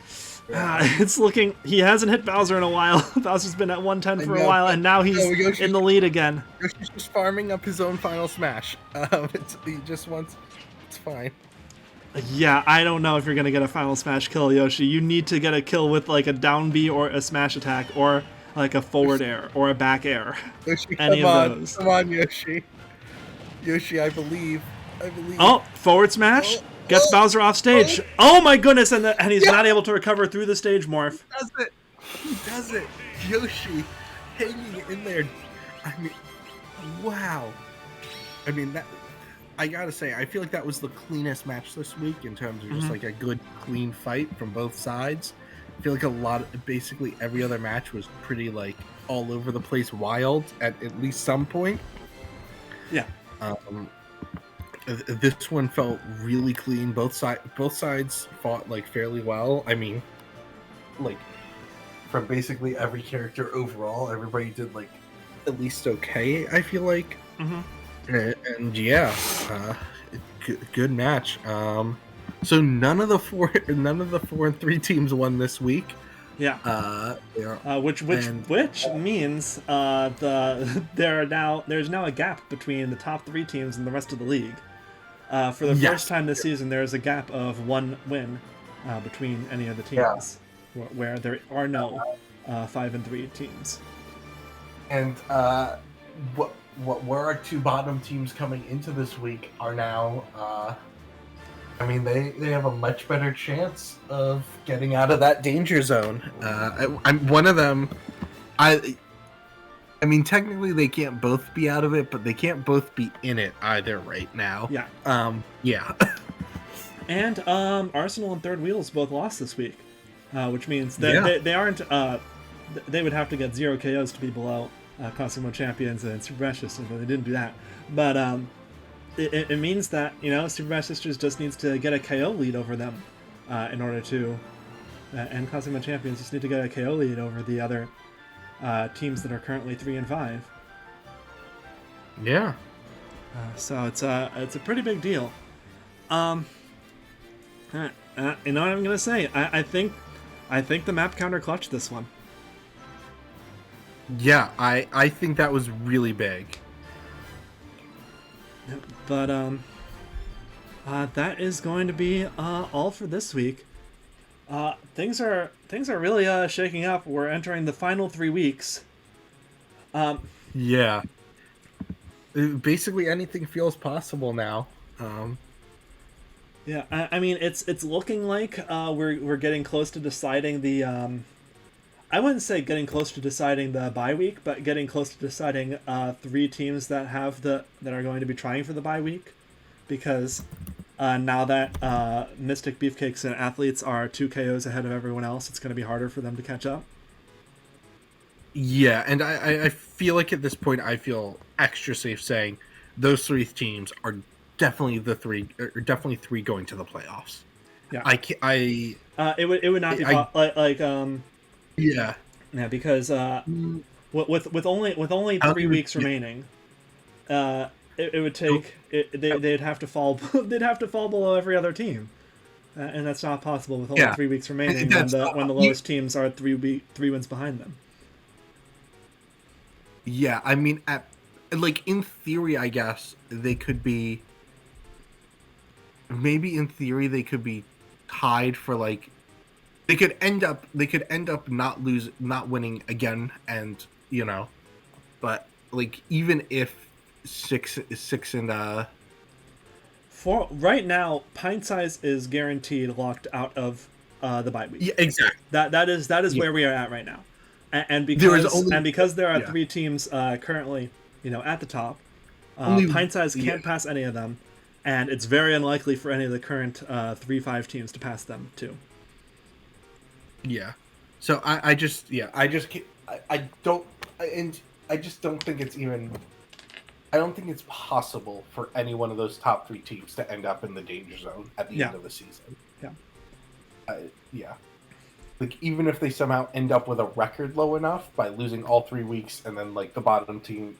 Speaker 1: it's looking... He hasn't hit Bowser in a while. Bowser's been at 110 for a while, and now he's in the lead again.
Speaker 2: Yoshi's just farming up his own Final Smash. He just wants... It's fine.
Speaker 1: Yeah, I don't know if you're going to get a Final Smash kill, Yoshi. You need to get a kill with like a down B or a smash attack, or like a forward air, or a back air.
Speaker 2: Yoshi,
Speaker 1: Any of those.
Speaker 2: Come on, Yoshi. Yoshi, I believe.
Speaker 1: Oh, forward smash. Gets Bowser off stage. Oh my goodness, and he's not able to recover through the stage morph.
Speaker 2: He does it. Yoshi hanging in there. I mean, wow. I mean, that... I gotta say, I feel like that was the cleanest match this week in terms of just like a good, clean fight from both sides. I feel like basically every other match was pretty like all over the place, wild at least some point.
Speaker 1: Yeah.
Speaker 2: This one felt really clean. Both sides fought like fairly well. I mean, like from basically every character overall, everybody did like at least okay. I feel like. And yeah, good match. So none of the 4 and 3 teams won this week.
Speaker 1: Yeah. Which means there's now a gap between the top 3 teams and the rest of the league. For the first time this season, there is a gap of 1 win between any of the teams, where there are no 5 and 3 teams.
Speaker 2: And where our 2 bottom teams coming into this week are now, I mean, they have a much better chance of getting out of that danger zone. I'm one of them. I mean, technically they can't both be out of it, but they can't both be in it either right now.
Speaker 1: Yeah.
Speaker 2: Yeah.
Speaker 1: And Arsenal and Third Wheels both lost this week, which means that they aren't. They would have to get 0 KOs to be below Cosmo Champions and Super Smash Sisters, but they didn't do that. But it means that, Super Smash Sisters just needs to get a KO lead over them in order to, and Cosmo Champions just need to get a KO lead over the other teams that are currently 3 and 5.
Speaker 2: Yeah.
Speaker 1: So it's a pretty big deal. You know what I'm gonna say? I think the map counter clutched this one.
Speaker 2: Yeah, I think that was really big.
Speaker 1: But that is going to be all for this week. Things are really shaking up. We're entering the final 3 weeks.
Speaker 2: Yeah. Basically, anything feels possible now.
Speaker 1: Yeah, I mean, it's looking like we're getting close to deciding the. I wouldn't say getting close to deciding the bye week, but getting close to deciding 3 teams that are going to be trying for the bye week, because now that Mystic, Beefcakes, and Athletes are 2 KOs ahead of everyone else, it's going to be harder for them to catch up.
Speaker 2: Yeah, and I feel like at this point I feel extra safe saying those 3 teams are definitely definitely 3 going to the playoffs.
Speaker 1: Yeah,
Speaker 2: it
Speaker 1: would not be
Speaker 2: Yeah,
Speaker 1: because with only 3 weeks remaining, it would take they'd have to fall below every other team, and that's not possible with only 3 weeks remaining when the lowest teams are 3 wins behind them.
Speaker 2: Yeah, I mean, in theory, I guess they could be. Maybe in theory they could be tied for like. They could end up not winning again, and but like even if six and
Speaker 1: for right now, Pintsize is guaranteed locked out of the bye week.
Speaker 2: Yeah, exactly.
Speaker 1: That is where we are at right now, and because there are 3 teams currently at the top, Pintsize can't pass any of them, and it's very unlikely for any of the current 3-5 teams to pass them too.
Speaker 2: Yeah. So I just don't think it's even. I don't think it's possible for any one of those top 3 teams to end up in the danger zone at the end of the season.
Speaker 1: Yeah.
Speaker 2: Like, even if they somehow end up with a record low enough by losing all 3 weeks, and then like the bottom team,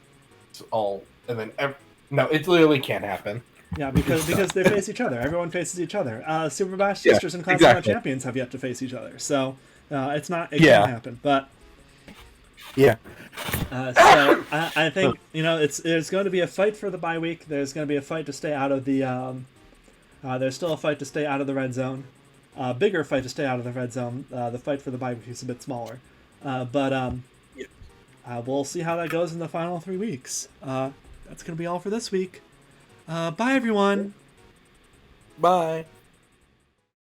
Speaker 2: no, it literally can't happen.
Speaker 1: Yeah, because they face each other. Everyone faces each other. Super Bash Sisters and Class of Champions have yet to face each other, so it's not. It can't happen, but.
Speaker 2: Yeah.
Speaker 1: So I think there's going to be a fight for the bye week. There's going to be a fight to stay out of the. There's still a fight to stay out of the red zone. Bigger fight to stay out of the red zone. The fight for the bye week is a bit smaller, but we'll see how that goes in the final 3 weeks. That's going to be all for this week. Bye everyone.
Speaker 2: Bye.